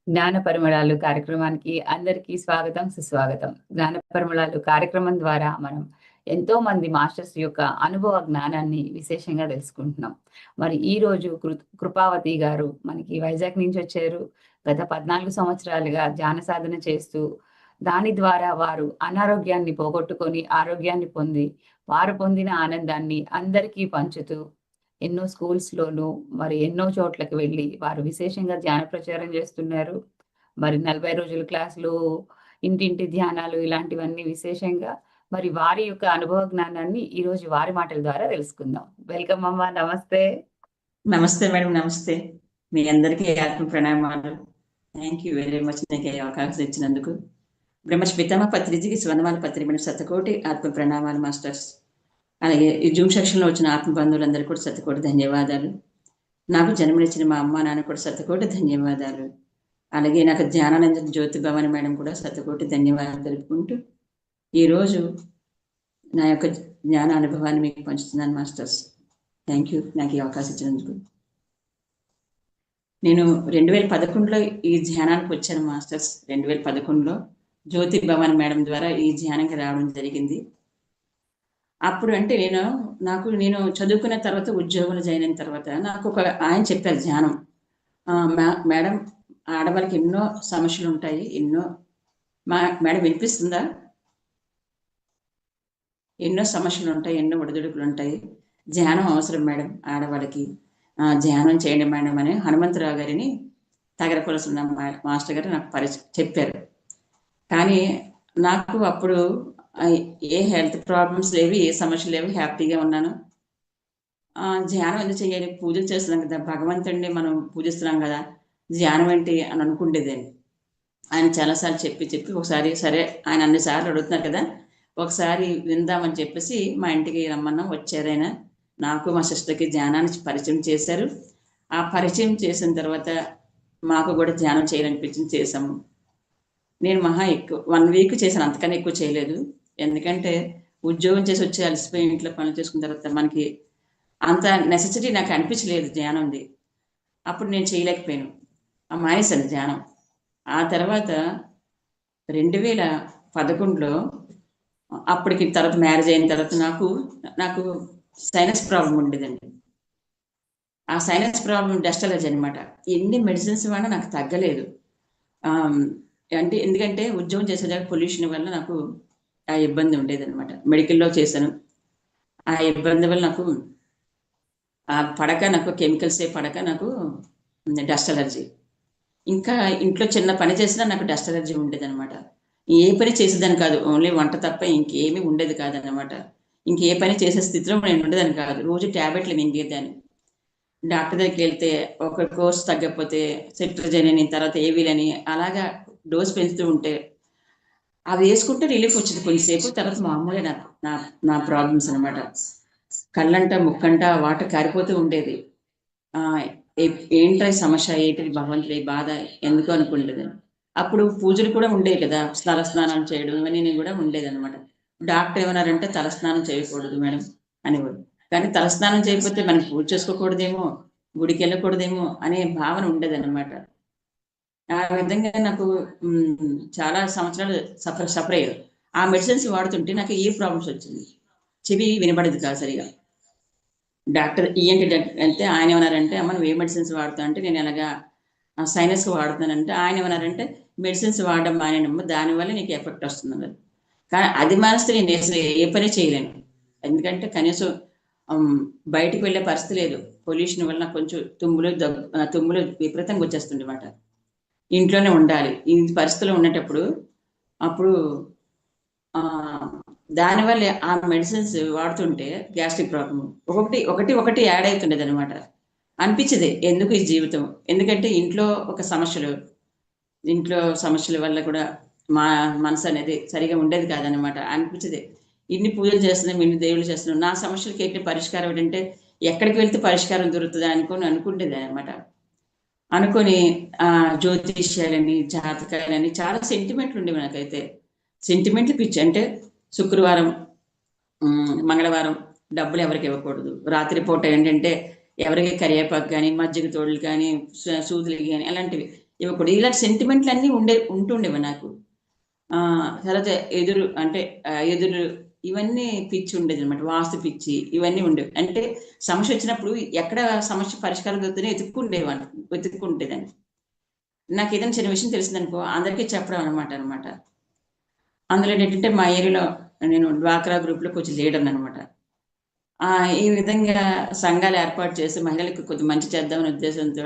జ్ఞాన పరిమళాలు కార్యక్రమానికి అందరికీ స్వాగతం, సుస్వాగతం. జ్ఞాన పరిమళాలు కార్యక్రమం ద్వారా మనం ఎంతో మంది మాస్టర్స్ యొక్క అనుభవ జ్ఞానాన్ని విశేషంగా తెలుసుకుంటున్నాం. మరి ఈ రోజు కృపావతి గారు మనకి వైజాగ్ నుంచి వచ్చారు. గత 14 సంవత్సరాలుగా ధ్యాన సాధన చేస్తూ దాని ద్వారా వారు అనారోగ్యాన్ని పోగొట్టుకొని ఆరోగ్యాన్ని పొంది వారు పొందిన ఆనందాన్ని అందరికీ పంచుతూ ఎన్నో స్కూల్స్‌లోనూ, మరి ఎన్నో చోట్లకి వెళ్ళి వారు విశేషంగా ధ్యాన ప్రచారం చేస్తున్నారు. మరి 40 రోజుల క్లాసులు, ఇంటింటి ధ్యానాలు ఇలాంటివన్నీ విశేషంగా మరి వారి యొక్క అనుభవ జ్ఞానాన్ని ఈరోజు వారి మాటల ద్వారా తెలుసుకుందాం. వెల్కమ్ అమ్మా. నమస్తే. నమస్తే మేడం. నమస్తే. మీ అందరికీ ఆత్మ ప్రణామాలు. థ్యాంక్ యూ వెరీ మచ్ నాకు ఈ అవకాశం ఇచ్చినందుకు. బ్రహ్మర్షి పితామహ పత్రిజీకి స్వర్ణమాల పత్రి మేడం శతకోటి ఆత్మ ప్రణామాలు మాస్టర్స్. అలాగే ఈ జూమ్ సెక్షన్లో వచ్చిన ఆత్మ బంధువులందరూ కూడా శతకోటి ధన్యవాదాలు. నాకు జన్మనిచ్చిన మా అమ్మ నాన్న కూడా శతకోటి ధన్యవాదాలు. అలాగే నాకు ధ్యానానంద జ్యోతి భవన్ మేడం కూడా శతకోటి ధన్యవాదాలు తెలుపుకుంటూ ఈరోజు నా యొక్క జ్ఞాన అనుభవాన్ని మీకు పంచుతున్నాను మాస్టర్స్. థ్యాంక్ యూ నాకు ఈ అవకాశం ఇచ్చినందుకు. నేను 2011లో ఈ ధ్యానానికి వచ్చాను మాస్టర్స్. 2011లో జ్యోతి భవన్ మేడం ద్వారా ఈ ధ్యానానికి రావడం జరిగింది. అప్పుడు అంటే నేను చదువుకున్న తర్వాత ఉద్యోగంలో జాయిన్ అయిన తర్వాత నాకు ఒక ఆయన చెప్పారు ధ్యానం. మేడం, ఆడవాళ్ళకి ఎన్నో సమస్యలు ఉంటాయి, మేడం వినిపిస్తుందా? ఎన్నో సమస్యలు ఉంటాయి, ఎన్నో ఒడిదుడుకులు ఉంటాయి, ధ్యానం అవసరం మేడం ఆడవాళ్ళకి, ధ్యానం చేయండి మేడం అని హనుమంతరావు గారిని తగరపరుస్తున్న మాస్టర్ గారు నాకు చెప్పారు. కానీ నాకు అప్పుడు ఏ హెల్త్ ప్రాబ్లమ్స్ లేవు, ఏ సమస్యలు లేవు, హ్యాపీగా ఉన్నాను. ధ్యానం ఎందుకు చేయాలి, పూజలు చేస్తున్నాం కదా, భగవంతుడిని మనం పూజిస్తున్నాం కదా, ధ్యానం ఏంటి అని అనుకుండేదాన్ని. ఆయన చాలాసార్లు చెప్పి ఒకసారి సరే ఆయన అన్నిసార్లు అడుగుతున్నారు కదా, ఒకసారి విందామని చెప్పేసి మా ఇంటికి రమ్మన్నా వచ్చారు ఆయన. నాకు మా సిస్టర్కి ధ్యానాన్ని పరిచయం చేశారు. ఆ పరిచయం చేసిన తర్వాత మాకు కూడా ధ్యానం చేయాలనిపించింది, చేసాము. నేను మహా ఎక్కువ 1 వీక్ చేశాను, అంతకన్నా ఎక్కువ చేయలేదు. ఎందుకంటే ఉద్యోగం చేసి వచ్చి అలసిపోయి ఇంట్లో పనులు చేసుకున్న తర్వాత మనకి అంత నెసెసిటీ నాకు అనిపించలేదు ధ్యానంది. అప్పుడు నేను చేయలేకపోయాను, మానేశాను ధ్యానం. ఆ తర్వాత 2011లో అప్పటికి తర్వాత మ్యారేజ్ అయిన తర్వాత నాకు సైనస్ ప్రాబ్లం ఉండేదండి. ఆ సైనస్ ప్రాబ్లం డస్ట్ అలర్జీ అనమాట. ఎన్ని మెడిసిన్స్ వాడినా నాకు తగ్గలేదు. అంటే ఎందుకంటే ఉద్యోగం చేసేదాకా పొల్యూషన్ వల్ల నాకు ఆ ఇబ్బంది ఉండేది అనమాట. మెడికల్లో చేశాను. ఆ ఇబ్బంది వల్ల నాకు నాకు కెమికల్సే పడక నాకు డస్ట్ అలర్జీ. ఇంకా ఇంట్లో చిన్న పని చేసినా నాకు డస్ట్ అలర్జీ ఉండేది అనమాట. ఏ పని చేసేదాన్ని కాదు, ఓన్లీ వంట తప్ప ఇంకేమీ ఉండేది కాదనమాట. ఇంకే పని చేసే స్థితిలో నేను ఉండేదాన్ని కాదు. రోజు ట్యాబ్లెట్లు మింగేదాన్ని. డాక్టర్ దగ్గరికి వెళ్తే ఒక కోర్స్ తగ్గకపోతే సెట్రజని, తర్వాత ఏవీలని అలాగా డోస్ పెంచుతూ ఉంటే అవి వేసుకుంటే రిలీఫ్ వచ్చింది కొంచెంసేపు. తర్వాత మామూలే నా ప్రాబ్లమ్స్ అనమాట. కళ్ళంట ముక్కంట వాటర్ కారిపోతూ ఉండేది. ఏంట్రా సమస్య, ఏంటి భగవంతుడి బాధ ఎందుకు అనుకుంటుంది. అప్పుడు పూజలు కూడా ఉండేవి కదా, తలస్నానం చేయడం ఇవన్నీ కూడా ఉండేది అనమాట. డాక్టర్ ఏమన్నారంటే తలస్నానం చేయకూడదు మేడం అనేవాడు. కానీ తలస్నానం చేయకపోతే మనం పూజ చేసుకోకూడదేమో, గుడికి వెళ్ళకూడదేమో అనే భావన ఉండేది అనమాట. ఆ విధంగా నాకు చాలా సంవత్సరాలు సఫర్ అయ్యారు. ఆ మెడిసిన్స్ వాడుతుంటే నాకు ఏ ప్రాబ్లమ్స్ వచ్చింది, చెవి వినపడేది కాదు సరిగా. డాక్టర్ ఈఎన్టీ అంటే ఆయన ఏమన్నారంటే, అమ్మ నువ్వు ఏ మెడిసిన్స్ వాడుతావు అంటే, నేను ఎలాగా సైనస్కి వాడుతానంటే ఆయన ఏమన్నారంటే, మెడిసిన్స్ వాడడం మానేనమ్మా, దానివల్ల నీకు ఎఫెక్ట్ వస్తుంది అన్నారు. కానీ అది మానేస్తే నేను అసలు ఏ పని చేయలేను. ఎందుకంటే కనీసం బయటికి వెళ్ళే పరిస్థితి లేదు. పొల్యూషన్ వల్ల కొంచెం తుమ్ములు విపరీతంగా వచ్చేస్తుంది అన్నమాట. ఇంట్లోనే ఉండాలి ఈ పరిస్థితిలో ఉండేటప్పుడు. అప్పుడు దానివల్ల ఆ మెడిసిన్స్ వాడుతుంటే గ్యాస్ట్రిక్ ప్రాబ్లం ఒకటి యాడ్ అవుతుండేది అనమాట. అనిపించేది ఎందుకు ఈ జీవితం, ఎందుకంటే ఇంట్లో సమస్యల వల్ల కూడా మా మనసు అనేది సరిగా ఉండేది కాదనమాట. అనిపించేది ఇన్ని పూజలు చేస్తున్నాం, ఇన్ని దేవుళ్ళు చేస్తున్నాం, నా సమస్యలకి ఏంటి పరిష్కారం ఏంటంటే ఎక్కడికి వెళ్తే పరిష్కారం దొరుకుతుందా అనుకుంటేది అనమాట. అనుకొని జ్యోతిష్యాలని, జాతకాలని చాలా సెంటిమెంట్లు ఉండేవి నాకైతే. సెంటిమెంట్లు పిచ్చి. అంటే శుక్రవారం, మంగళవారం డబ్బులు ఎవరికి ఇవ్వకూడదు, రాత్రిపూట ఏంటంటే ఎవరికి కరివేపాకు కానీ, మజ్జిగ తోడులు కానీ, సూదులు కానీ అలాంటివి ఇవ్వకూడదు. ఇలాంటి సెంటిమెంట్లు అన్నీ ఉంటుండేవి నాకు. తర్వాత ఎదురు ఇవన్నీ పిచ్చి ఉండేది అనమాట. వాస్తు పిచ్చి ఇవన్నీ ఉండేవి. అంటే సమస్య వచ్చినప్పుడు ఎక్కడ సమస్య పరిష్కారం దొరుకుతుందో వెతుక్కుంటేదాన్ని. నాకు ఏదైనా చిన్న విషయం తెలిసిందనుకో అందరికీ చెప్పడం అనమాట. అందులో ఏంటంటే మా ఏరియాలో నేను డ్వాక్రా గ్రూప్లో కొంచెం లీడర్ అనమాట. ఈ విధంగా సంఘాలు ఏర్పాటు చేసి మహిళలకు కొద్దిగా మంచి చేద్దామనే ఉద్దేశంతో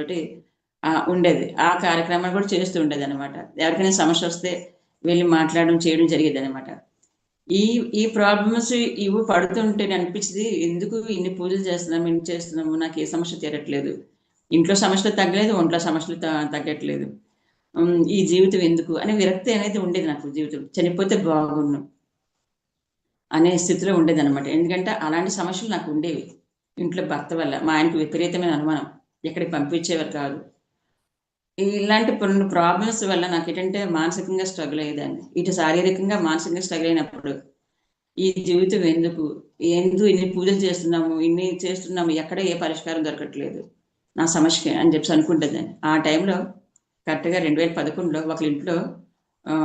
ఉండేది. ఆ కార్యక్రమాలు కూడా చేస్తూ ఉండేది అనమాట. ఎవరికైనా సమస్య వస్తే వెళ్ళి మాట్లాడడం చేయడం జరిగేది అనమాట. ఈ ఈ ప్రాబ్లమ్స్ ఇవి పడుతుంటే అనిపించింది, ఎందుకు ఇన్ని పూజలు చేస్తున్నాము, ఇన్ని చేస్తున్నాము, నాకు ఏ సమస్య తీరట్లేదు, ఇంట్లో సమస్యలు తగ్గలేదు, ఒంట్లో సమస్యలు తగ్గట్లేదు, ఈ జీవితం ఎందుకు అనే విరక్తి అనేది ఉండేది నాకు. జీవితం చనిపోతే బాగుండు అనే స్థితిలో ఉండేది అనమాట. ఎందుకంటే అలాంటి సమస్యలు నాకు ఉండేవి. ఇంట్లో భర్త వల్ల మా ఆయనకు విపరీతమైన అనుమానం, ఎక్కడికి పంపించేవారు కాదు. ఇలాంటి కొన్ని ప్రాబ్లమ్స్ వల్ల నాకు ఏంటంటే మానసికంగా స్ట్రగుల్ అయ్యేదాన్ని. ఇటు శారీరకంగా మానసికంగా స్ట్రగుల్ అయినప్పుడు ఈ జీవితం ఎందుకు ఇన్ని పూజలు చేస్తున్నాము, ఇన్ని చేస్తున్నాము, ఎక్కడ ఏ పరిష్కారం దొరకట్లేదు నా సమస్యకి అని చెప్పి అనుకుంటుందని. ఆ టైంలో కరెక్ట్గా 2011లో ఒకరి ఇంట్లో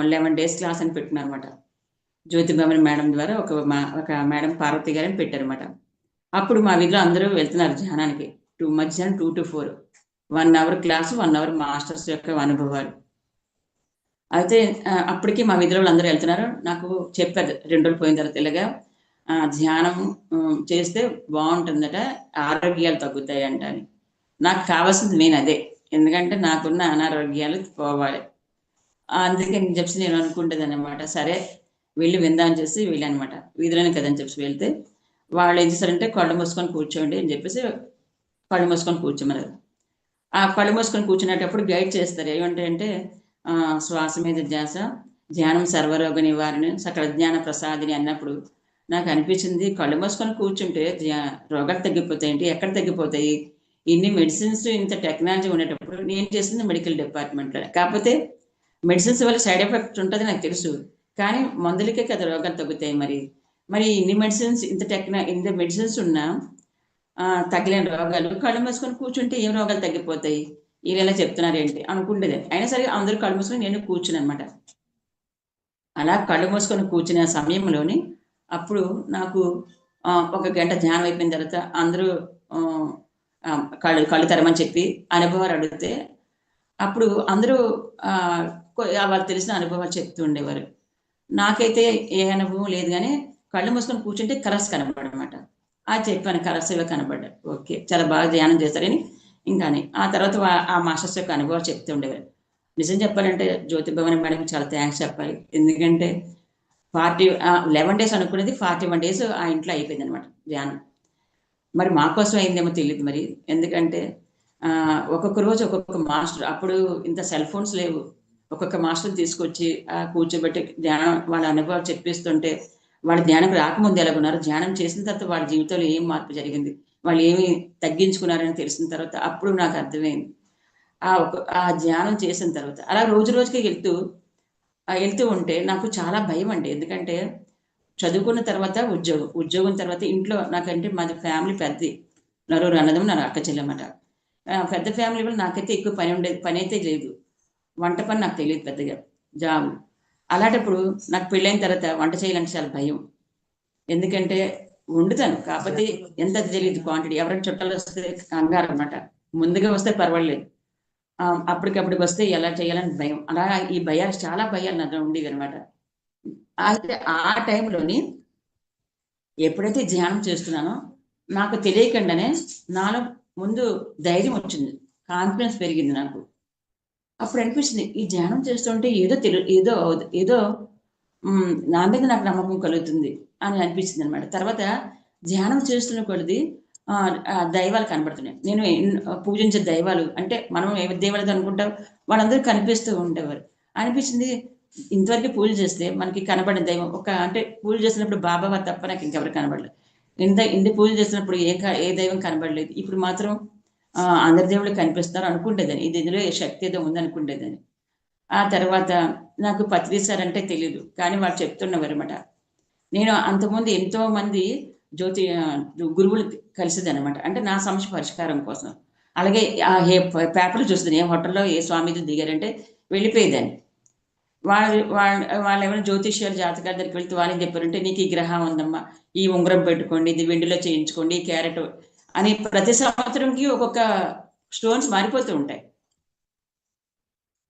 11 days క్లాస్ అని పెట్టినారన్నమాట. జ్యోతిభవన్ మేడం ద్వారా ఒక మేడం పార్వతి గారని పెట్టారన్నమాట. అప్పుడు మా వీధిలో అందరూ వెళ్తున్నారు ధ్యానానికి. మధ్యాహ్నం 2 to 4 1 hour class, 1 hour masters యొక్క అనుభవాలు. అయితే అప్పటికి మా వీధిలో అందరూ వెళ్తున్నారు. నాకు చెప్పారు 2 రోజులు పోయిన తర్వాత ఇలాగా ధ్యానం చేస్తే బాగుంటుందట, ఆరోగ్యాలు తగ్గుతాయంట అని. నాకు కావాల్సింది మెయిన్ అదే. ఎందుకంటే నాకున్న అనారోగ్యాలు పోవాలి. అందుకని చెప్పి నేను అనుకుంటేది అనమాట. సరే వెళ్ళి విందామని చేసి వెళ్ళానమాట. వీధిలోనే కదని చెప్పి వెళ్తే వాళ్ళు ఏం చేశారంటే కళ్ళు మూసుకొని కూర్చోండి అని చెప్పేసి కళ్ళు మూసుకొని కూర్చోమన్నారు. ఆ కళ్ళు మూసుకొని కూర్చునేటప్పుడు గైడ్ చేస్తారు. ఏమంటే శ్వాస మీద ధ్యాస, ధ్యానం సర్వరోగ నివారణ, సకల జ్ఞాన ప్రసాదిని అన్నప్పుడు నాకు అనిపించింది, కళ్ళు మూసుకొని కూర్చుంటే రోగాలు తగ్గిపోతాయంటే ఎక్కడ తగ్గిపోతాయి? ఇన్ని మెడిసిన్స్, ఇంత టెక్నాలజీ ఉండేటప్పుడు నేను చేసింది మెడికల్ డిపార్ట్మెంట్లో. కాకపోతే మెడిసిన్స్ వల్ల సైడ్ ఎఫెక్ట్ ఉంటుంది నాకు తెలుసు, కానీ మందులకే కదా రోగాలు తగ్గుతాయి. మరి ఇన్ని మెడిసిన్స్, ఇంత మెడిసిన్స్ ఉన్నా తగ్గలేని రోగాలు, కళ్ళు మూసుకొని కూర్చుంటే ఏం రోగాలు తగ్గిపోతాయి? వీళ్ళు ఎలా చెప్తున్నారు ఏంటి అనుకుంటేది. అయినా సరే అందరూ కళ్ళు మూసుకొని నేను కూర్చుని అనమాట. అలా కళ్ళు మూసుకొని కూర్చునే సమయంలోని అప్పుడు నాకు ఒక గంట ధ్యానం అయిపోయిన తర్వాత అందరూ కళ్ళు తెరమని చెప్పి అనుభవాలు అడిగితే అప్పుడు అందరూ వాళ్ళు తెలిసిన అనుభవాలు చెప్తూ ఉండేవారు. నాకైతే ఏ అనుభవం లేదు, కానీ కళ్ళు మూసుకొని కూర్చుంటే కలర్స్ కనపడమాట. అది చెప్పాను, కలర్స్ ఇవి కనపడ్డాయి. ఓకే, చాలా బాగా ధ్యానం చేస్తారని ఇంకాని. ఆ తర్వాత ఆ మాస్టర్స్ యొక్క అనుభవాలు చెప్తూ ఉండేవారు. నిజం చెప్పాలంటే జ్యోతిభవన్ మేడం చాలా థ్యాంక్స్ చెప్పాలి. ఎందుకంటే 11 days అనుకునేది 41 days ఆ ఇంట్లో అయిపోయింది అనమాట ధ్యానం. మరి మా కోసం అయిందేమో తెలియదు మరి. ఎందుకంటే ఒక్కొక్క రోజు ఒక్కొక్క మాస్టర్, అప్పుడు ఇంత సెల్ ఫోన్స్ లేవు. ఒక్కొక్క మాస్టర్ తీసుకొచ్చి కూర్చోబెట్టి ధ్యానం వాళ్ళ అనుభవాలు చెప్పిస్తుంటే, వాళ్ళు ధ్యానం రాకముందు ఎలాగున్నారు, ధ్యానం చేసిన తర్వాత వాళ్ళ జీవితంలో ఏం మార్పు జరిగింది, వాళ్ళు ఏమి తగ్గించుకున్నారని తెలిసిన తర్వాత అప్పుడు నాకు అర్థమైంది. ఆ ధ్యానం చేసిన తర్వాత అలా రోజు రోజుకి వెళ్తూ ఉంటే నాకు చాలా భయం అండి. ఎందుకంటే చదువుకున్న తర్వాత ఉద్యోగం తర్వాత ఇంట్లో నాకంటే మాది ఫ్యామిలీ పెద్దది, నలుగురు అన్నదమ్ములు, నా అక్క చెల్లెమాట. పెద్ద ఫ్యామిలీ వల్ల నాకైతే ఎక్కువ పని అయితే లేదు. వంట పని నాకు తెలియదు పెద్దగా, జాబ్. అలాంటప్పుడు నాకు పెళ్ళైన తర్వాత వంట చేయాలంటే చాలా భయం. ఎందుకంటే వండుతాను, కాకపోతే ఎంత తెలియదు క్వాంటిటీ. ఎవరైనా చుట్టాలు వస్తే కంగారు అనమాట. ముందుగా వస్తే పర్వాలేదు, అప్పటికప్పటికి వస్తే ఎలా చేయాలని భయం. అలా ఈ భయాలు, చాలా భయాలు నాతో ఉండేవి అనమాట. అయితే ఆ టైంలోని ఎప్పుడైతే ధ్యానం చేస్తున్నానో నాకు తెలియకుండానే నాలో ముందు ధైర్యం వచ్చింది, కాన్ఫిడెన్స్ పెరిగింది నాకు. అప్పుడు అనిపించింది, ఈ ధ్యానం చేస్తుంటే ఏదో నా మీద నాకు నమ్మకం కలుగుతుంది అని అనిపించింది అనమాట. తర్వాత ధ్యానం చేస్తున్న కొద్ది దైవాలు కనబడుతున్నాయి. నేను పూజించే దైవాలు అంటే మనం ఏ దేవాలతో అనుకుంటాం, వాళ్ళందరూ కనిపిస్తూ ఉండేవారు. అనిపించింది, ఇంతవరకు పూజ చేస్తే మనకి కనబడిన దైవం అంటే పూజ చేసినప్పుడు బాబా తప్ప నాకు ఇంకెవరు కనబడలేదు. ఇంటి పూజ చేసినప్పుడు ఏ దైవం కనబడలేదు. ఇప్పుడు మాత్రం అందరి దేవుళ్ళు కనిపిస్తారు అనుకుంటేదని, ఇందులో శక్తి ఏదో ఉందనుకుంటేదని. ఆ తర్వాత నాకు పత్రి సార్ అంటే తెలియదు, కానీ వాళ్ళు చెప్తున్నవారు అనమాట. నేను అంతకుముందు ఎంతో మంది గురువులు కలిసేది అనమాట. అంటే నా సమస్య పరిష్కారం కోసం అలాగే పేపర్లు చూస్తుంది ఏ హోటల్లో ఏ స్వామీజీ దిగారంటే వెళ్ళిపోయేదాన్ని. వాళ్ళు ఏమైనా జ్యోతిష్యాలు జాతకాల దగ్గరికి వెళ్తే వాళ్ళని చెప్పారంటే నీకు ఈ గ్రహం ఉందమ్మా, ఈ ఉంగరం పెట్టుకోండి, ఇది వెండిలో చేయించుకోండి, ఈ క్యారెట్ అని ప్రతి సంవత్సరంకి ఒక్కొక్క స్టోన్స్ మారిపోతూ ఉంటాయి.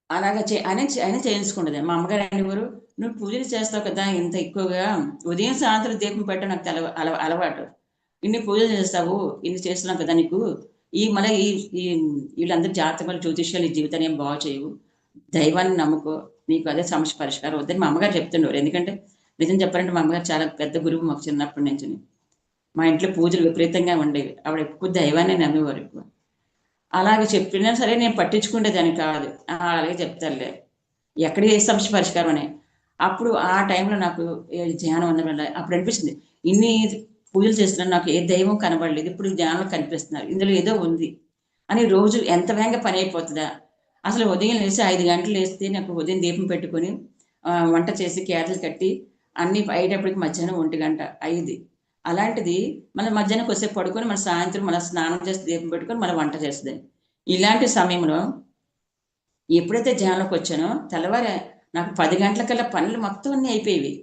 అలాగా ఆయన చేయించుకుంటుంది. మా అమ్మగారు అనేవారు, నువ్వు పూజలు చేస్తావు కదా ఇంత ఎక్కువగా, ఉదయం సాయంత్రం దీపం పెట్టడం నాకు అలవాటు, ఇన్ని పూజలు చేస్తావు, ఇన్ని చేస్తున్నావు కదా నీకు మళ్ళీ ఈ వీళ్ళందరూ జాతకాలు జ్యోతిష్యాలు ఈ జీవితాన్ని ఏం బాగు చేయవు, దైవాన్ని నమ్ముకో, నీకు అదే సమస్య పరిష్కారం వద్దని మా అమ్మగారు చెప్తుండేవారు. ఎందుకంటే నిజం చెప్పాలంటే మా అమ్మగారు చాలా పెద్ద గురువు మాకు చిన్నప్పటి నుంచి. మా ఇంట్లో పూజలు విపరీతంగా ఉండేవి. ఆవిడ ఎక్కువ దైవాన్ని నమ్మేవారు ఎక్కువ. అలాగే చెప్పినా సరే నేను పట్టించుకునేదాన్ని కాదు. అలాగే చెప్తారులే, ఎక్కడ ఏ సమస్య పరిష్కారం అని. అప్పుడు ఆ టైంలో నాకు ధ్యానం అన్న అప్పుడు అనిపిస్తుంది, ఇన్ని పూజలు చేస్తున్నాను, నాకు ఏ దైవం కనబడలేదు, ఇప్పుడు ధ్యానంలో కనిపిస్తున్నారు, ఇందులో ఏదో ఉంది అని. రోజు ఎంత వేగంగా పని అయిపోతుందా అసలు. ఉదయం లేచి 5 గంటలు లేస్తే నాకు ఉదయం దీపం పెట్టుకొని వంట చేసి క్యారెట్లు కట్టి అన్ని అయ్యేటప్పటికి మధ్యాహ్నం 1 గంట అయ్యింది. అలాంటిది మళ్ళీ మధ్యాహ్నం కొద్దిసేపు పడుకొని మళ్ళీ సాయంత్రం మళ్ళీ స్నానం చేసి దీపం పెట్టుకొని మళ్ళీ వంట చేస్తుంది. ఇలాంటి సమయంలో ఎప్పుడైతే ధ్యానంలోకి వచ్చానో తెల్లవారి నాకు 10 గంటలకల్లా పనులు మొత్తం అన్నీ అయిపోయేవి.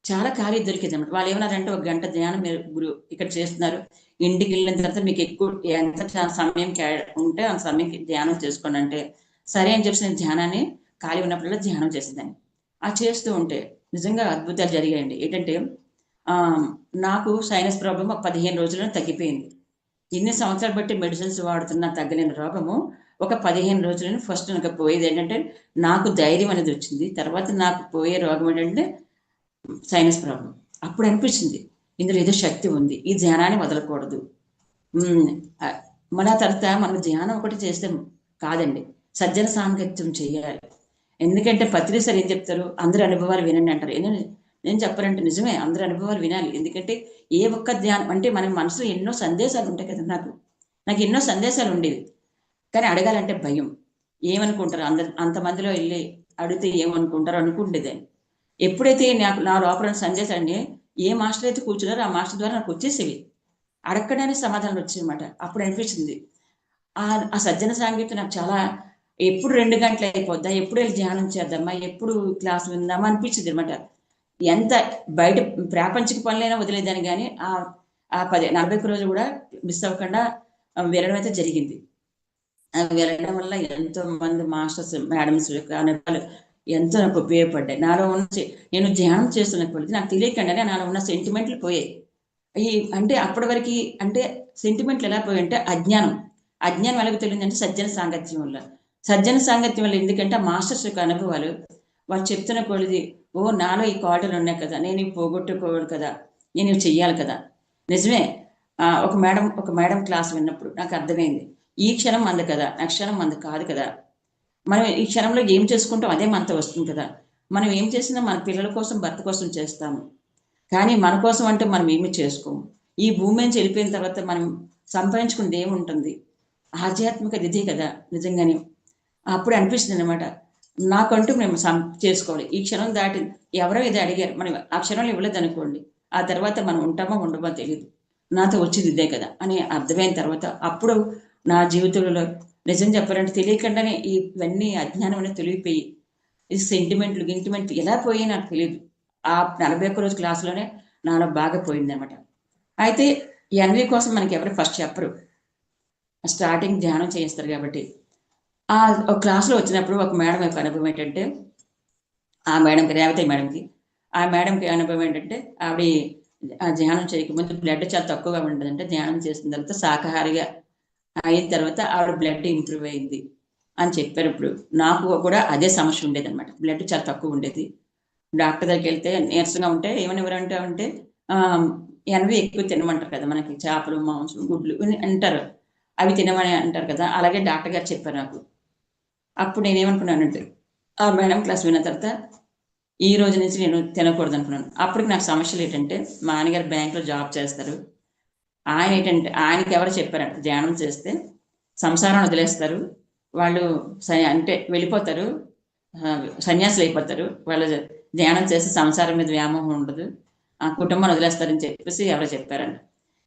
చాలా ఖాళీ దొరికేది అనమాట. వాళ్ళు ఏమన్నారంటే 1 గంట ధ్యానం మీరు ఇక్కడ చేస్తున్నారు, ఇంటికి వెళ్ళిన తర్వాత మీకు ఎక్కువ ఎంత సమయం ఉంటే అంత సమయం ధ్యానం చేసుకోండి అంటే, సరే అని చెప్పి నేను ధ్యానాన్ని ఖాళీ ఉన్నప్పుడల్లా ధ్యానం చేసేదాన్ని. చేస్తూ ఉంటే నిజంగా అద్భుతాలు జరిగాయండి. ఏంటంటే నాకు సైనస్ ప్రాబ్లమ్ 15 రోజుల్లో తగ్గిపోయింది. ఎన్ని సంవత్సరాలు బట్టి మెడిసిన్స్ వాడుతున్నా తగ్గలేని రోగము ఒక 15 రోజులను ఫస్ట్ నాకు పోయేది ఏంటంటే, నాకు ధైర్యం అనేది వచ్చింది. తర్వాత నాకు పోయే రోగం ఏంటంటే సైనస్ ప్రాబ్లం. అప్పుడు అనిపించింది ఇందులో ఏదో శక్తి ఉంది, ఈ ధ్యానాన్ని వదలకూడదు. మళ్ళా తర్వాత మనం ధ్యానం ఒకటి చేస్తే కాదండి, సజ్జన సాంగత్యం చేయాలి. ఎందుకంటే పత్రిసారి ఏం చెప్తారు, అందరి అనుభవాలు వినండి అంటారు. నేను చెప్పాలంటే నిజమే, అందరి అనుభవాలు వినాలి. ఎందుకంటే ఏ ఒక్క ధ్యానం అంటే మన మనసులో ఎన్నో సందేశాలు ఉంటాయి కదా. నాకు ఎన్నో సందేశాలు ఉండేవి, కానీ అడగాలంటే భయం. ఏమనుకుంటారు అంతమందిలో వెళ్ళి అడిగితే ఏమనుకుంటారు అనుకుంటేదాన్ని. ఎప్పుడైతే నా లోపల సందేశాన్ని ఏ మాస్టర్ అయితే కూర్చున్నారో ఆ మాస్టర్ ద్వారా నాకు వచ్చేసేవి, అడగడానికి సమాధానం వచ్చేయమాట. అప్పుడు అనిపించింది ఆ సజ్జన సాంగత్యం నాకు చాలా, ఎప్పుడు 2 గంటలు అయిపోద్దా, ఎప్పుడు వెళ్ళి ధ్యానం చేద్దామా, ఎప్పుడు క్లాస్ విందామా అనిపించింది అనమాట. ఎంత బయట ప్రాపంచిక పనులైనా వదిలేదాన్ని, కానీ ఆ 40 రోజులు కూడా మిస్ అవ్వకుండా వినడం అయితే జరిగింది. వెళ్ళడం వల్ల ఎంతో మంది మాస్టర్స్ మేడమ్స్ యొక్క అనుభవాలు ఎంతో నాకు ఉపయోగపడ్డాయి. నాలో ఉన్న నేను ధ్యానం చేస్తున్న కొద్ది నాకు తెలియకుండానే నాలో ఉన్న సెంటిమెంట్లు పోయాయి. అంటే అప్పటి వరకు అంటే సెంటిమెంట్లు ఎలా పోయాయంటే అజ్ఞానం ఎలాగో తెలియదంటే సజ్జన సాంగత్యం వల్ల. సజ్జన సాంగత్యం వల్ల ఎందుకంటే ఆ మాస్టర్స్ యొక్క అనుభవాలు వాళ్ళు చెప్తున్న కొద్ది, నాలో ఈ క్వాలిటీలు ఉన్నాయి కదా, నేను ఇవి పోగొట్టుకోవాలి కదా, నేను ఇవి చెయ్యాలి కదా. నిజమే. ఒక మేడం క్లాస్ విన్నప్పుడు నాకు అర్థమైంది, ఈ క్షణం మంది కదా, ఆ క్షణం మంది కాదు కదా. మనం ఈ క్షణంలో ఏం చేసుకుంటాం అదే మనతో వస్తుంది కదా. మనం ఏం చేసినా మన పిల్లల కోసం, భర్త కోసం చేస్తాము, కానీ మన కోసం అంటే మనం ఏమి చేసుకోము. ఈ భూమి నుంచి వెళ్ళిపోయిన తర్వాత మనం సంపాదించుకున్నది ఏముంటుంది, ఆధ్యాత్మికత ఇదే కదా నిజంగానే. అప్పుడు అనిపిస్తుంది అనమాట, నాకంటూ మేము చేసుకోవాలి. ఈ క్షణం దాటి ఎవరో ఇది అడిగారు, మనం ఆ క్షణంలో ఇవ్వలేదు అనుకోండి, ఆ తర్వాత మనం ఉంటామో ఉండమో తెలియదు, నాతో వచ్చింది ఇదే కదా అని అర్థమైన తర్వాత అప్పుడు నా జీవితంలో నిజం చెప్పాలంటే తెలియకుండానే ఇవన్నీ అజ్ఞానం అనేది తొలగిపోయి ఈ గింటిమెంట్లు ఎలా పోయి నాకు తెలియదు. ఆ 41 రోజు క్లాసులోనే నాలో బాగా పోయింది అనమాట. అయితే ఈ అన్వి కోసం మనకి ఎవరు ఫస్ట్ చెప్పరు, స్టార్టింగ్ ధ్యానం చేయిస్తారు కాబట్టి. ఒక క్లాస్లో వచ్చినప్పుడు ఒక మేడం యొక్క అనుభవం ఏంటంటే, ఆ మేడంకి రేవతి మేడంకి అనుభవం ఏంటంటే, ఆవిడ ధ్యానం చేయకముందు బ్లడ్ చాలా తక్కువగా ఉండదంటే, ధ్యానం చేసిన తర్వాత శాకాహారిగా అయిన తర్వాత ఆవిడ బ్లడ్ ఇంప్రూవ్ అయింది అని చెప్పారు. ఇప్పుడు నాకు కూడా అదే సమస్య ఉండేది అనమాట, బ్లడ్ చాలా తక్కువ ఉండేది. డాక్టర్ దగ్గరికి వెళ్తే నీరసంగా ఉంటే ఏమనివ్వరంటే ఉంటే ఎనవి ఎక్కువ తినమంటారు కదా, మనకి చేపలు, మాంసం, గుడ్లు అంటారు, అవి తినమని అంటారు కదా. అలాగే డాక్టర్ గారు చెప్పారు నాకు. అప్పుడు నేనేమనుకున్నానంటే ఆ మేడం క్లాస్ విన్న తర్వాత ఈ రోజు నుంచి నేను తినకూడదు అనుకున్నాను. అప్పటికి నాకు సమస్యలు ఏంటంటే, మా ఆయనగారు బ్యాంకులో జాబ్ చేస్తారు. ఆయనకి ఎవరు చెప్పారంటే ధ్యానం చేస్తే సంసారం వదిలేస్తారు, వాళ్ళు అంటే వెళ్ళిపోతారు, సన్యాసులు అయిపోతారు, వాళ్ళు ధ్యానం చేస్తే సంసారం మీద వ్యామోహం ఉండదు, ఆ కుటుంబాన్ని వదిలేస్తారని చెప్పేసి ఎవరో చెప్పారంట.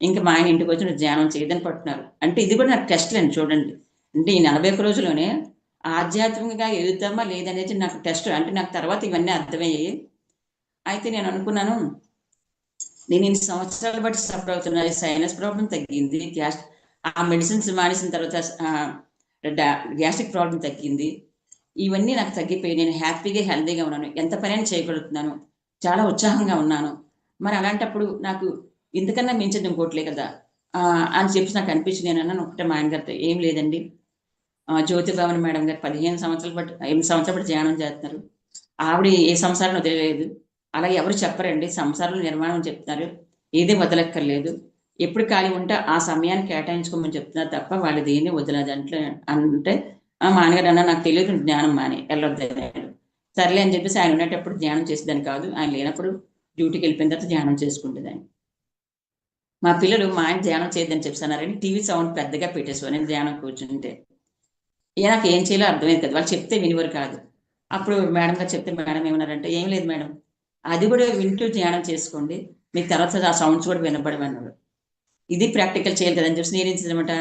ఇంకా మా ఆయన ఇంటికి వచ్చి నువ్వు ధ్యానం చేయదని పట్టున్నారు. అంటే ఇది కూడా నాకు టెస్ట్ అండి చూడండి. అంటే ఈ 41 రోజుల్లోనే ఆధ్యాత్మికంగా ఎదుగుతామా లేదనేది నాకు టెస్ట్. అంటే నాకు తర్వాత ఇవన్నీ అర్థమయ్యాయి. అయితే నేను అనుకున్నాను, నేను ఇన్ని సంవత్సరాలు బట్టి సఫర్ అవుతున్నా, సైనస్ ప్రాబ్లం తగ్గింది, ఆ మెడిసిన్స్ మానేసిన తర్వాత గ్యాస్ట్రిక్ ప్రాబ్లం తగ్గింది, ఇవన్నీ నాకు తగ్గిపోయి నేను హ్యాపీగా హెల్తీగా ఉన్నాను, ఎంత పనైనా చేయగలుగుతున్నాను, చాలా ఉత్సాహంగా ఉన్నాను. మరి అలాంటప్పుడు నాకు ఇంతకన్నా మించింది ఇంకోట్లే కదా అని చెప్పి నాకు అనిపించింది. నేను అన్నాను ఒకటే మా ఆయన గారితో, ఏం లేదండి, జ్యోతి భవన్ మేడం గారు 15 సంవత్సరాలు బట్టి 8 సంవత్సరాలు బట్టి ధ్యానం చేస్తున్నారు. ఆవిడ ఏ సంసారం వదిలేదు. అలా ఎవరు చెప్పరండి, సంసారంలో నిర్మాణం చెప్తున్నారు, ఏది వదలక్కర్లేదు, ఎప్పుడు ఖాళీ ఉంటే ఆ సమయాన్ని కేటాయించుకోమని చెప్తున్నారు తప్ప వాళ్ళు దేన్ని వదలదు అంట్లో అంటే మా నాన్నగారు అన్న నాకు తెలియదు జ్ఞానం మాని వెళ్ళొద్దు. సర్లే అని చెప్పేసి ఆయన ఉండేటప్పుడు ధ్యానం చేసేదాన్ని కాదు, ఆయన లేనప్పుడు డ్యూటీకి వెళ్ళిపోయిన తర్వాత ధ్యానం చేసుకుంటేదాన్ని. మా పిల్లలు మా ఆయన ధ్యానం చేయొద్దని చెప్తున్నారని టీవీ సౌండ్ పెద్దగా పెట్టేసుకో నేను ధ్యానం కూర్చుంటే నాకు ఏం చేయాలో అర్థమైంది కదా, వాళ్ళు చెప్తే వినివారు కాదు. అప్పుడు మేడం గారు చెప్తే మేడం ఏమన్నారంటే, ఏం లేదు మేడం, అది కూడా వింటూ ధ్యానం చేసుకోండి, మీకు తర్వాత ఆ సౌండ్స్ కూడా వినపడమన్నారు. ఇది ప్రాక్టికల్ చేయాలి కదని చెప్పి నేను ఏం చేసానమాట,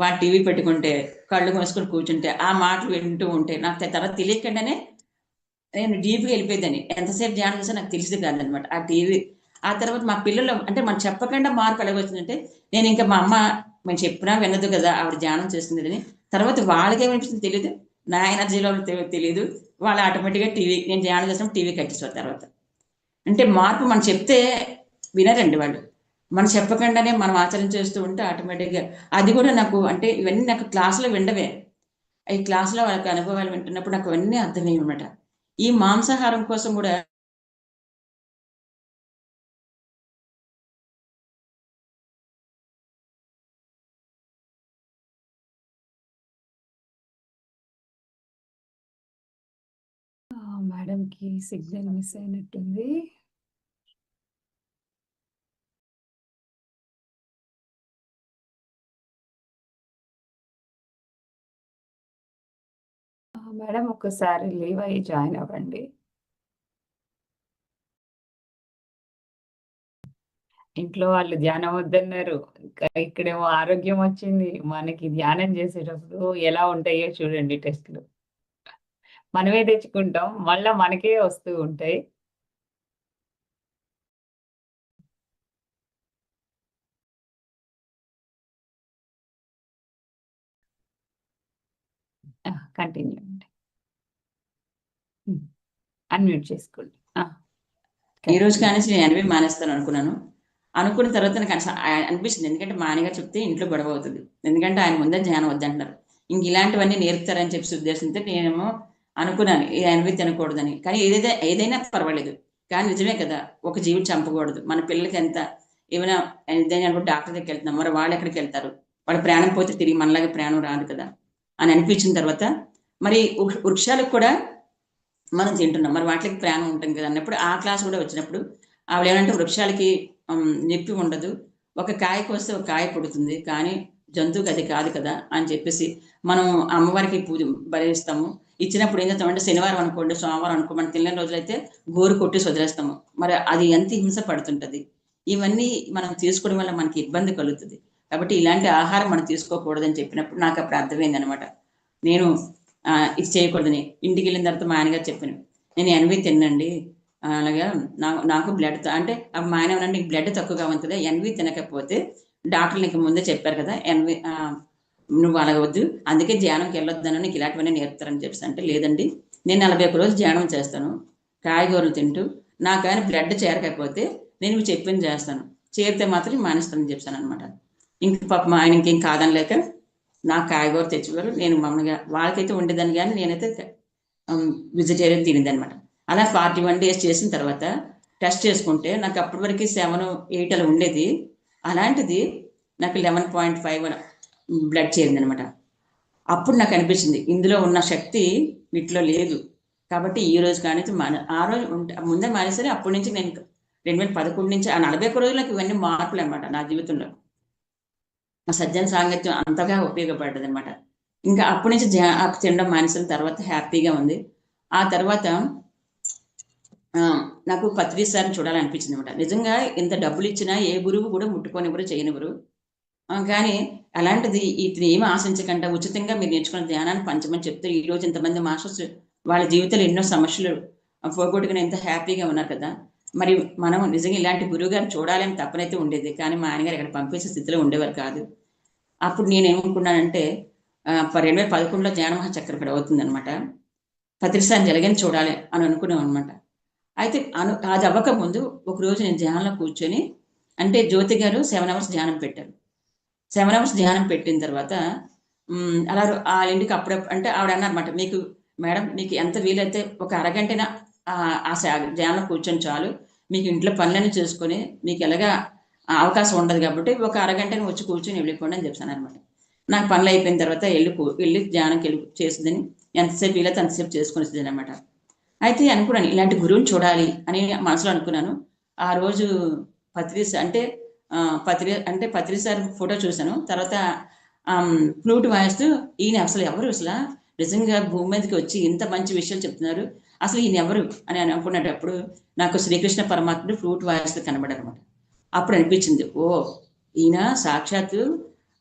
వాళ్ళు టీవీ పెట్టుకుంటే కళ్ళు మూసుకొని కూర్చుంటే ఆ మాటలు వింటూ ఉంటే నాకు తర్వాత తెలియకుండానే నేను డీప్గా వెళ్ళిపోయేదాన్ని. ఎంతసేపు ధ్యానం చేస్తే నాకు తెలిసింది కాదనమాట ఆ టీవీ. ఆ తర్వాత మా పిల్లలు అంటే మనం చెప్పకుండా మార్పు ఎలాగొచ్చిందంటే, నేను ఇంకా మా అమ్మ మేము చెప్పినా వినదు కదా ఆవిడ ధ్యానం చేస్తుందని, తర్వాత వాళ్ళకేమనిపిస్తుందో తెలియదు, నా ఎనర్జీలో తెలియదు, వాళ్ళు ఆటోమేటిక్గా టీవీ నేను ధ్యానం చేసినప్పుడు టీవీ కట్టేస్తారు తర్వాత. అంటే మార్పు మనం చెప్తే వినరండి వాళ్ళు, మనం చెప్పకుండానే మనం ఆచరణ చేస్తూ ఉంటే ఆటోమేటిక్గా అది కూడా నాకు అంటే ఇవన్నీ నాకు క్లాసులో వినడమే. ఈ క్లాసులో వాళ్ళకి అనుభవాలు వింటున్నప్పుడు నాకు అవన్నీ అర్థమయ్యాయి అనమాట. ఈ మాంసాహారం కోసం కూడా మేడంకి సిగ్నల్ మిస్ అయినట్టుంది. మేడం ఒక్కసారి లీవ్ అయ్యి జాయిన్ అవ్వండి. ఇంట్లో వాళ్ళు ధ్యానం వద్దన్నారు, ఇక్కడేమో ఆరోగ్యం వచ్చింది, మనకి ధ్యానం చేసేటప్పుడు ఎలా ఉంటాయో చూడండి టెస్ట్లు. మనమే తెచ్చుకుంటాం, మళ్ళా మనకే వస్తూ ఉంటాయి. కంటిన్యూ అండి. అన్మ్యూట్ చేసుకోండి. ఈ రోజు కానీ నేను ఎనభై మానేస్తాను అనుకున్నాను. అనుకున్న తర్వాత నాకు అనిపిస్తుంది, ఎందుకంటే మా ఆయనగారు చెప్తే ఇంట్లో గొడవ అవుతుంది, ఎందుకంటే ఆయన ముందే ధ్యానం వద్దంటున్నారు, ఇంక ఇలాంటివన్నీ నేర్పుతారని చెప్పి ఉద్దేశంతో నేనేమో అనుకున్నాను ఈ ఎనభై తినకూడదని. కానీ ఏదైనా పర్వాలేదు, కానీ నిజమే కదా, ఒక జీవి చంపకూడదు. మన పిల్లలకి ఎంత ఏమైనా ఏదైనా డాక్టర్ దగ్గరికి వెళ్తున్నాం, మరి వాళ్ళు ఎక్కడికి వెళ్తారు, వాళ్ళ ప్రాణం పోతే తిరిగి మనలాగా ప్రాణం రాదు కదా అని అనిపించిన తర్వాత, మరి వృక్షాలకు కూడా మనం తింటున్నాం, మరి వాటికి ప్రాణం ఉంటుంది కదా అన్నప్పుడు ఆ క్లాస్ కూడా వచ్చినప్పుడు ఆవిడ ఏమంటే, వృక్షాలకి నొప్పి ఉండదు, ఒక కాయ కోస్తే ఒక కాయ పుడుతుంది, కానీ జంతువుకి అది కాదు కదా అని చెప్పేసి మనం అమ్మవారికి పూజ బలిస్తాము. ఇచ్చినప్పుడు ఏం చేస్తామంటే, శనివారం అనుకోండి, సోమవారం అనుకో, మనం తినని రోజులైతే గోరు కొట్టి వదిలేస్తాము, మరి అది ఎంత హింస పడుతుంటది. ఇవన్నీ మనం తీసుకోవడం వల్ల మనకి ఇబ్బంది కలుగుతుంది, కాబట్టి ఇలాంటి ఆహారం మనం తీసుకోకూడదని చెప్పినప్పుడు నాకు అప్పుడు అర్థమైంది అనమాట. నేను ఇది చేయకూడదని ఇంటికి వెళ్ళిన తర్వాత మా ఆయనగారు చెప్పాను, నేను ఎన్వి తినండి, అలాగా నాకు బ్లడ్ అంటే మా ఆయన ఏమన్నా నీకు బ్లడ్ తక్కువగా ఉంటుంది, ఎన్వి తినకపోతే డాక్టర్లు నీకు ముందే చెప్పారు కదా ఎన్వి నువ్వు అలాగ వద్దు, అందుకే ధ్యానంకి వెళ్ళొద్దాను, నీకు ఇలాంటివన్నీ నేర్పుతారని చెప్పేసి అంటే, లేదండి నేను 41 రోజులు ధ్యానం చేస్తాను కాయగూరలు తింటూ, నాకు కానీ బ్లడ్ చేరకపోతే నేను చెప్పింది చేస్తాను, చేరితే మాత్రం మానేస్తానని చెప్పాను అనమాట. ఇంక పాప మా ఆయన ఇంకేం కాదనలేక నాకు కాయగూర తెచ్చేవారు, నేను మామూలుగా వాళ్ళకైతే ఉండేదాన్ని, కానీ నేనైతే వెజిటేరియన్ తినేది అనమాట. అలా 41 days చేసిన తర్వాత టెస్ట్ చేసుకుంటే నాకు అప్పటి వరకు 7, 8 అలా ఉండేది, అలాంటిది నాకు 11.5 బ్లడ్ చేరింది అనమాట. అప్పుడు నాకు అనిపించింది ఇందులో ఉన్న శక్తి వీటిలో లేదు, కాబట్టి ఈ రోజు కానీ ఆ రోజు ముందే మానేసరి. అప్పటి నుంచి నేను 2011 నుంచి ఆ 41 రోజులకు ఇవన్నీ మార్పులు అనమాట నా జీవితంలో. ఆ సజ్జన సాంగత్యం అంతగా ఉపయోగపడ్డది అనమాట. ఇంకా అప్పటి నుంచి తినడం మానేసిన తర్వాత హ్యాపీగా ఉంది. ఆ తర్వాత నాకు పత్రి సార్ని చూడాలనిపించింది అనమాట. నిజంగా ఇంత డబ్బులు ఇచ్చినా ఏ గురువు కూడా ముట్టుకోనివ్వరు, చేయనివ్వరు. కానీ అలాంటిది ఇతను ఏమి ఆశించకుండా ఉచితంగా మీరు నేర్చుకున్న ధ్యానాన్ని పంచమని చెప్తే ఈరోజు ఇంతమంది మాస్టర్స్ వాళ్ళ జీవితంలో ఎన్నో సమస్యలు పోగొట్టుకుని ఎంత హ్యాపీగా ఉన్నారు కదా. మరి మనం నిజంగా ఇలాంటి గురువు గారిని చూడాలని తప్పనైతే ఉండేది, కానీ మా ఆయనగారు ఇక్కడ పంపించే స్థితిలో ఉండేవారు కాదు. అప్పుడు నేను ఏమనుకున్నానంటే 2011లో జ్ఞాన మహాచక్రం ఇక్కడ అవుతుందనమాట. పత్రిసారి జలగని చూడాలి అని అనుకున్నాం అనమాట. అయితే అది అవ్వక ముందు ఒకరోజు నేను ధ్యానంలో కూర్చొని, అంటే జ్యోతి గారు 7 అవర్స్ ధ్యానం పెట్టారు. 7 అవర్స్ ధ్యానం పెట్టిన తర్వాత అలా వాళ్ళ ఇంటికి అప్పుడప్పుడు అంటే ఆవిడ అన్నారన్నమాట, మీకు మేడం మీకు ఎంత వీలైతే ఒక అరగంటన ఆ ధ్యానంలో కూర్చొని చాలు, మీకు ఇంట్లో పనులన్నీ చేసుకొని మీకు ఎలాగా అవకాశం ఉండదు కాబట్టి ఒక అరగంటని వచ్చి కూర్చొని వెళ్ళిపోండి అని చెప్తాను అనమాట. నాకు పనులు అయిపోయిన తర్వాత వెళ్ళి ధ్యానంకి వెళ్ళి చేస్తుందని ఎంతసేపు వీలైతే అంతసేపు చేసుకుని వస్తుంది అనమాట. అయితే అనుకున్నాను ఇలాంటి గురువుని చూడాలి అని మనసులో అనుకున్నాను. ఆ రోజు పత్రి సార్ ఫోటో చూశాను. తర్వాత ఫ్లూట్ వాయిస్తూ ఈయన అసలు ఎవరు, అసలు నిజంగా భూమి మీదకి వచ్చి ఇంత మంచి విషయాలు చెప్తున్నారు, అసలు ఈయన ఎవరు అని అనుకునేటప్పుడు నాకు శ్రీకృష్ణ పరమాత్ముడు ఫ్లూట్ వాయిస్తూ కనబడారనమాట. అప్పుడు అనిపించింది, ఓ ఈయన సాక్షాత్తు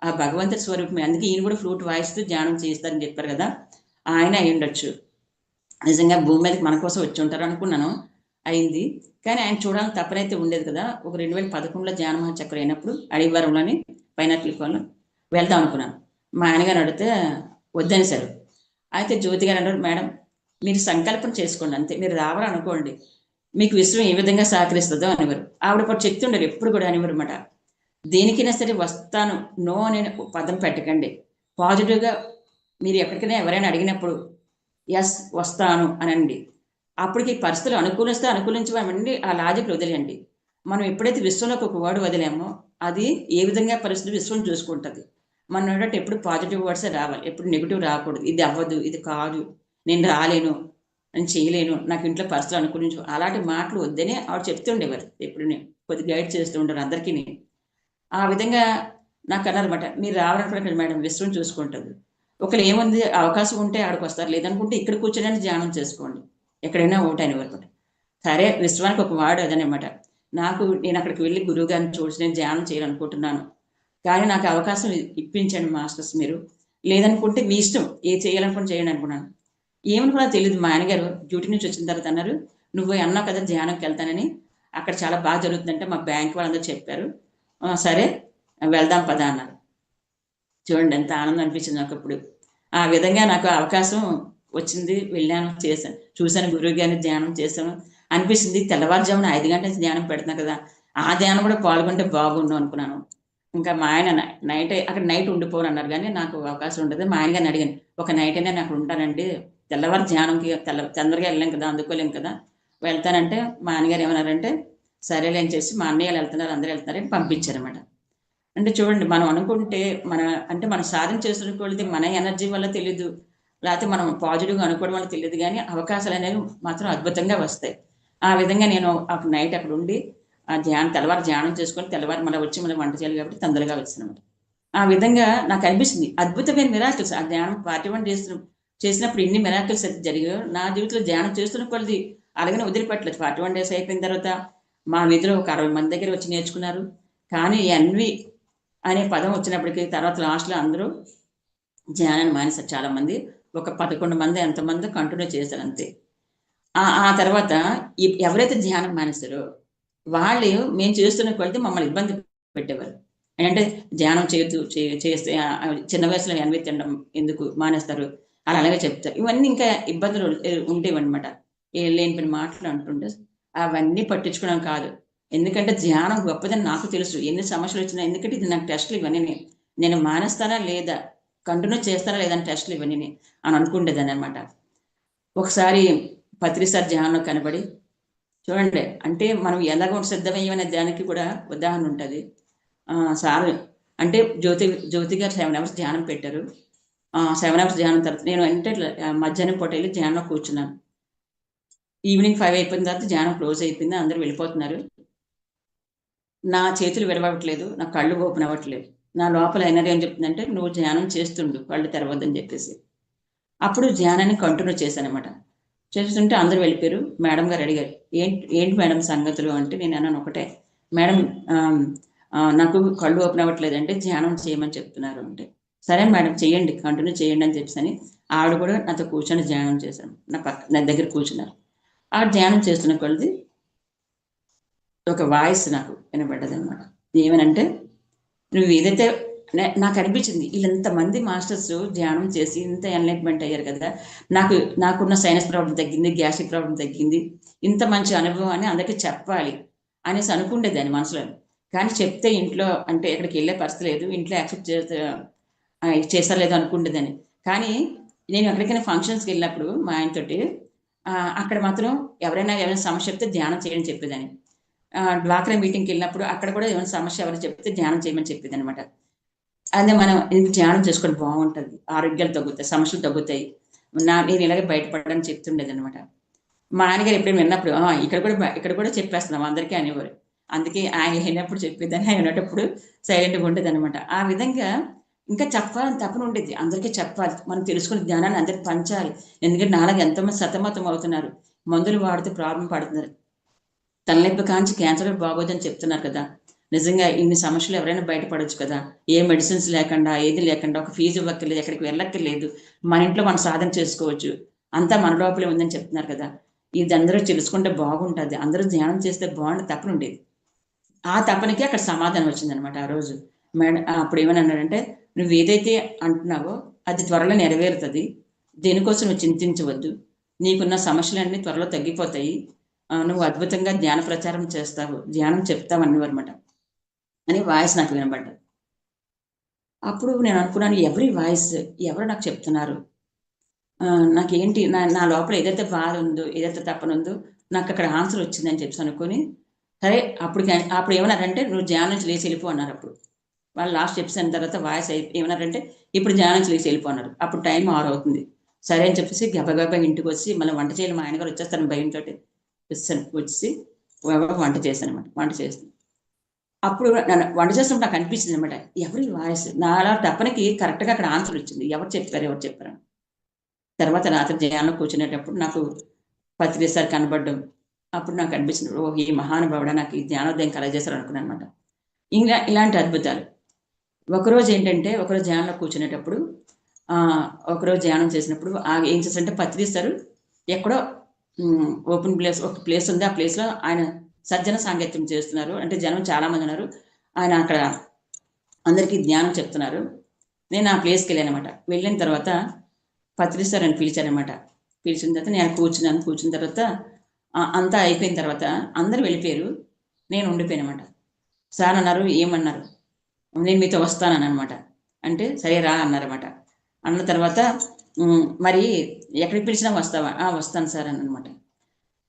ఆ భగవంతుడి స్వరూపమే, అందుకే ఈయన కూడా ఫ్లూట్ వాయిస్తూ ధ్యానం చేస్తారని చెప్పారు కదా, ఆయన అయి ఉండొచ్చు, నిజంగా భూమి మీదకి మన కోసం వచ్చి ఉంటారు అనుకున్నాను. అయింది. కానీ ఆయన చూడాలని తప్పనైతే ఉండేది కదా. ఒక 2011లో జ్ఞాన మహాచక్రం అయినప్పుడు అడివారంలోని పైనాపిల్ కాలంలో వెళ్దాం అనుకున్నాను. మా ఆయనగారు అడిగితే వద్దనేసారు. అయితే జ్యోతి గారు అన్నారు, మేడం మీరు సంకల్పం చేసుకోండి అంతే, మీరు రావాలనుకోండి, మీకు విశ్వం ఏ విధంగా సహకరిస్తుందో అనేవారు. ఆవిడ కూడా చెప్తుండారు ఎప్పుడు కూడా అనేవారు అనమాట. దేనికైనా సరే వస్తాను నో అనే పదం పెట్టకండి, పాజిటివ్గా మీరు ఎక్కడికైనా ఎవరైనా అడిగినప్పుడు ఎస్ వస్తాను అనండి. అప్పటికి పరిస్థితులు అనుకూలిస్తే అనుకూలించమండి, ఆ లాజిక్ వదిలేయండి. మనం ఎప్పుడైతే విశ్వంలోకి ఒక వర్డ్ వదిలేమో అది ఏ విధంగా పరిస్థితి విశ్వం చూసుకుంటుంది. మనం ఏంటంటే ఎప్పుడు పాజిటివ్ వర్డ్సే రావాలి, ఎప్పుడు నెగిటివ్ రాకూడదు. ఇది అవ్వదు, ఇది కాదు, నేను రాలేను, నేను చేయలేను, నాకు ఇంట్లో పరిస్థితులు అనుకూలించు, అలాంటి మాటలు వద్దనే ఆవిడ చెప్తుండేవారు. ఎప్పుడు కొద్ది గైడ్ చేస్తూ ఉంటారు అందరికీ. ఆ విధంగా నాకు అన్నారన్నమాట, మీరు రావాలనుకున్న మేడం విశ్వం చూసుకుంటుంది, ఒకరు ఏముంది అవకాశం ఉంటే ఆడికి వస్తారు, లేదనుకుంటే ఇక్కడ కూర్చొని ధ్యానం చేసుకోండి, ఎక్కడైనా ఒకటైన వరకు. సరే విశ్వానికి ఒక వాడు అదనమాట. నేను అక్కడికి వెళ్ళి గురువు గారిని చూసి నేను ధ్యానం చేయాలనుకుంటున్నాను, కానీ నాకు అవకాశం ఇప్పించండి మాస్టర్స్ మీరు, లేదనుకుంటే మీ ఇష్టం, ఏ చేయాలనుకుంటే చేయండి అనుకున్నాను. ఏమనుకున్నా తెలియదు. మా ఆయనగారు డ్యూటీ నుంచి వచ్చిన తర్వాత అన్నారు, నువ్వు అన్నావు కదా ధ్యానంకి వెళ్తానని, అక్కడ చాలా బాగా జరుగుతుందంటే మా బ్యాంక్ వాళ్ళందరూ చెప్పారు, సరే వెళ్దాం పదా అన్నారు. చూడండి ఎంత ఆనందం అనిపించింది నాకు అప్పుడు. ఆ విధంగా నాకు అవకాశం వచ్చింది, వెళ్ళాను, చేశాను, చూశాను, గురువు గారిని ధ్యానం చేశాను. అనిపిస్తుంది తెల్లవారుజామున 5 గంటల నుంచి ధ్యానం పెడుతున్నా కదా, ఆ ధ్యానం కూడా పాల్గొంటే బాగుండు అనుకున్నాను. ఇంకా మా ఆయన అక్కడ నైట్ ఉండిపోరు అన్నారు, కానీ నాకు అవకాశం ఉండదు. మా ఆయన గారిని అడిగాను, ఒక నైట్ అయినా నాకు ఉంటానండి, తెల్లవారు ధ్యానంకి తొందరగా వెళ్ళాం కదా, అందుకోలేం కదా, వెళ్తానంటే మా ఆయనగారు ఏమన్నారంటే సరేలే అని చేసి మా అన్నయ్యలు వెళ్తున్నారు, అందరూ వెళ్తున్నారని పంపించారన్నమాట. అంటే చూడండి, మనం అనుకుంటే మనం సాధన చేస్తున్నది మన ఎనర్జీ వల్ల తెలియదు, లేకపోతే మనం పాజిటివ్గా అనుకోవడం వల్ల తెలియదు, కానీ అవకాశాలు అనేవి మాత్రం అద్భుతంగా వస్తాయి. ఆ విధంగా నేను ఒక నైట్ అక్కడ ఉండి తెల్లవారు ధ్యానం చేసుకొని తెల్లవారు మళ్ళీ వచ్చి మళ్ళీ వంట చేయాలి కాబట్టి తొందరగా వచ్చినమాట. ఆ విధంగా నాకు అనిపిస్తుంది అద్భుతమైన మిరాకిల్స్. ఆ ధ్యానం 41 డేస్ చేసినప్పుడు ఇన్ని మిరాకిల్స్ అయితే జరిగాయో, నా జీవితంలో ధ్యానం చేస్తున్న కొలది అలాగనే వదిలిపెట్టలేదు. 41 డేస్ అయిపోయిన తర్వాత మా వీధిలో ఒక 60 మంది దగ్గర వచ్చి నేర్చుకున్నారు. కానీ ఎన్వి అనే పదం వచ్చినప్పటికీ తర్వాత లాస్ట్లో అందరూ ధ్యానాన్ని మానేశారు. చాలామంది ఒక 11 మంది ఎంతమంది కంటిన్యూ చేశారు అంతే. ఆ తర్వాత ఎవరైతే ధ్యానం మానేస్తారో వాళ్ళు మేము చేస్తున్న కొలది మమ్మల్ని ఇబ్బంది పెట్టేవారు. అంటే ధ్యానం చేస్తే చిన్న వయసులో ఎన్వి తినడం ఎందుకు మానేస్తారు, అలాగే చెప్తారు. ఇవన్నీ ఇంకా ఇబ్బందులు ఉండేవన్నమాట. లేనిపోయిన మాటలు అంటుంటే అవన్నీ పట్టించుకోవడం కాదు. ఎందుకంటే ధ్యానం గొప్పదని నాకు తెలుసు. ఎన్ని సమస్యలు వచ్చినా, ఎందుకంటే ఇది నాకు టెస్టులు ఇవన్నీ. నేను మానేస్తానా లేదా, కంటిన్యూ చేస్తానా లేదా అని టెస్టులు ఇవన్నీ అని అనుకుండేదాన్ని అనమాట. ఒకసారి పత్రి సార్ ధ్యానంలో కనబడి, చూడండి అంటే మనం ఎలాగ సిద్ధమయ్యమనే దానికి కూడా ఉదాహరణ ఉంటుంది. సార్ అంటే జ్యోతి గారు 7 అవర్స్ ధ్యానం పెట్టారు. 7 అవర్స్ ధ్యానం తర్వాత నేను అంటే మధ్యాహ్నం పూట వెళ్ళి ధ్యానంలో కూర్చున్నాను. ఈవినింగ్ 5 అయిపోయిన తర్వాత ధ్యానం క్లోజ్ అయిపోయింది, అందరూ వెళ్ళిపోతున్నారు. నా చేతులు విరవట్లేదు, నా కళ్ళు ఓపెన్ అవ్వట్లేదు. నా లోపల ఎనర్జీ ఏం చెప్తుందంటే నువ్వు ధ్యానం చేస్తుండు, కళ్ళు తెరవద్దని చెప్పేసి. అప్పుడు ధ్యానాన్ని కంటిన్యూ చేశానమాట. చేస్తుంటే అందరూ వెళ్ళిపోయారు. మేడం గారు అడిగారు, ఏంటి ఏంటి మేడం సంగతులు అంటే నేను అన్నాను ఒకటే, మేడం నాకు కళ్ళు ఓపెన్ అవ్వట్లేదంటే ధ్యానం చేయమని చెప్తున్నారు అంటే, సరే మేడం చేయండి, కంటిన్యూ చేయండి అని చెప్పేసి ఆవిడ కూడా నాతో కూర్చొని ధ్యానం చేశాను. నా దగ్గర కూర్చున్నారు. ఆ ధ్యానం చేస్తున్న కొలది ఒక వాయిస్ నాకు వినబడ్డది అనమాట. ఏమనంటే, నువ్వు ఏదైతే నాకు అనిపించింది వీళ్ళంతమంది మాస్టర్స్ ధ్యానం చేసి ఇంత ఎన్లైట్మెంట్ అయ్యారు కదా, నాకున్న సైనస్ ప్రాబ్లం తగ్గింది, గ్యాస్ట్రిక్ ప్రాబ్లం తగ్గింది, ఇంత మంచి అనుభవం అని అందరికీ చెప్పాలి అనేసి అనుకుండేదాన్ని మనసులో. కానీ చెప్తే ఇంట్లో అంటే ఎక్కడికి వెళ్ళే పరిస్థితి లేదు, ఇంట్లో యాక్సెప్ట్ చేస్తారు లేదు అనుకుండేదాన్ని. కానీ నేను ఎక్కడికైనా ఫంక్షన్స్కి వెళ్ళినప్పుడు మా ఆయనతోటి అక్కడ మాత్రం ఎవరైనా సమస్య చెప్తే ధ్యానం చేయని చెప్పేదాన్ని. డ్వాక్రా మీటింగ్కి వెళ్ళినప్పుడు అక్కడ కూడా ఏమైనా సమస్య ఎవరైనా చెప్తే ధ్యానం చేయమని చెప్పేది అనమాట. అదే మనం ధ్యానం చేసుకోవడం బాగుంటుంది, ఆరోగ్యాలు తగ్గుతాయి, సమస్యలు తగ్గుతాయి. నేను ఇలాగే బయటపడడానికి చెప్తుండేది అనమాట. మా ఆయనగారు ఎప్పుడైనా విన్నప్పుడు ఇక్కడ కూడా చెప్పేస్తున్నాం అందరికీ అనేవారు. అందుకే ఆయన లేనప్పుడు చెప్పేదాన్ని, ఆయన ఉన్నప్పుడు సైలెంట్గా ఉండేది అనమాట. ఆ విధంగా ఇంకా చెప్పాలని తపన ఉండేది, అందరికీ చెప్పాలి, మనం తెలుసుకున్న జ్ఞానాన్ని అందరికి పంచాలి. ఎందుకంటే నాలాగా ఎంతోమంది సతమతం అవుతున్నారు, మందులు వాడితే ప్రాబ్లం పడుతున్నారు, తలనొప్పి కాంచి క్యాన్సర్ బాగోదని చెప్తున్నారు కదా. నిజంగా ఇన్ని సమస్యలు ఎవరైనా బయటపడొచ్చు కదా, ఏ మెడిసిన్స్ లేకుండా ఏది లేకుండా, ఒక ఫీజు ఇవ్వక్కర్లేదు, ఎక్కడికి వెళ్ళక్కర్లేదు, మన ఇంట్లో మనం సాధన చేసుకోవచ్చు, అంతా మన లోపలే ఉందని చెప్తున్నారు కదా. ఇది అందరూ తెలుసుకుంటే బాగుంటుంది, అందరూ ధ్యానం చేస్తే బాగుంటుంది తపన ఉండేది. ఆ తపనకి అక్కడ సమాధానం వచ్చిందనమాట ఆ రోజు. మేడం అప్పుడు ఏమని అన్నాడంటే, నువ్వు ఏదైతే అంటున్నావో అది త్వరలో నెరవేరుతుంది, దేనికోసం నువ్వు చింతించవద్దు, నీకున్న సమస్యలన్నీ త్వరలో తగ్గిపోతాయి, నువ్వు అద్భుతంగా ధ్యాన ప్రచారం చేస్తావు, ధ్యానం చెప్తావు అన్నమాట అని వాయిస్ నాకు వినబడ్డది. అప్పుడు నేను అనుకున్నాను, ఎవరి వాయిస్, ఎవరు నాకు చెప్తున్నారు, నాకేంటి నా లోపల ఏదైతే బాధ ఉందో, ఏదైతే తపన ఉందో నాకు అక్కడ ఆన్సర్ వచ్చిందని చెప్పి అనుకుని, సరే అప్పుడు ఏమన్నారంటే, నువ్వు ధ్యానం నుంచి లేచి వెళ్ళిపో అన్నారు. అప్పుడు వాళ్ళు లాస్ట్ చెప్పిన తర్వాత వాయిస్ ఏమన్నారంటే, ఇప్పుడు ధ్యానం నుంచి లేచి వెళ్ళిపో అన్నారు. అప్పుడు టైం 6 అవుతుంది. సరే అని చెప్పేసి గబగబా ఇంటికి వచ్చి మళ్ళీ వంట చేయాలి, మా ఆయన గారు వచ్చేస్తాను భయంతో వచ్చి వంట చేశాను అనమాట. వంట చేస్తాను అప్పుడు నన్ను వంట చేస్తున్నప్పుడు నాకు అనిపించింది అనమాట, ఎవరి వాయిస్ నాలా తప్పనికి కరెక్ట్గా అక్కడ ఆన్సర్ వచ్చింది, ఎవరు చెప్పారు. తర్వాత రాత్రి ధ్యానంలో కూర్చునేటప్పుడు నాకు పత్రిసారి కనబడడం, అప్పుడు నాకు అనిపించింది, ఓ ఈ మహానుభావుడా నాకు ఈ జ్ఞానోదయం కలగజేశారు అనుకున్నాను అనమాట. ఇలాంటి అద్భుతాలు. ఒకరోజు ధ్యానంలో కూర్చునేటప్పుడు ఒకరోజు ధ్యానం చేసినప్పుడు ఏం చేస్తారంటే, పత్రిస్తారు ఎక్కడో ఓపెన్ ప్లేస్, ఒక ప్లేస్ ఉంది, ఆ ప్లేస్లో ఆయన సజ్జన సాంగత్యం చేస్తున్నారు, అంటే జనం చాలామంది ఉన్నారు, ఆయన అక్కడ అందరికీ జ్ఞానం చెప్తున్నారు. నేను ఆ ప్లేస్కి వెళ్ళాను అనమాట. వెళ్ళిన తర్వాత పత్రిస్తారు అని పిలిచారనమాట. పిలిచిన తర్వాత నేను కూర్చున్న తర్వాత అంతా అయిపోయిన తర్వాత అందరూ వెళ్ళిపోయారు, నేను ఉండిపోయాను అనమాట. సార్ అన్నారు, ఏమన్నారు, నేను మీతో వస్తానని అనమాట. అంటే సరే రా అన్నారన్నమాట. అన్న తర్వాత మరి ఎక్కడికి పిలిచినా వస్తావా, వస్తాను సార్ అని అనమాట.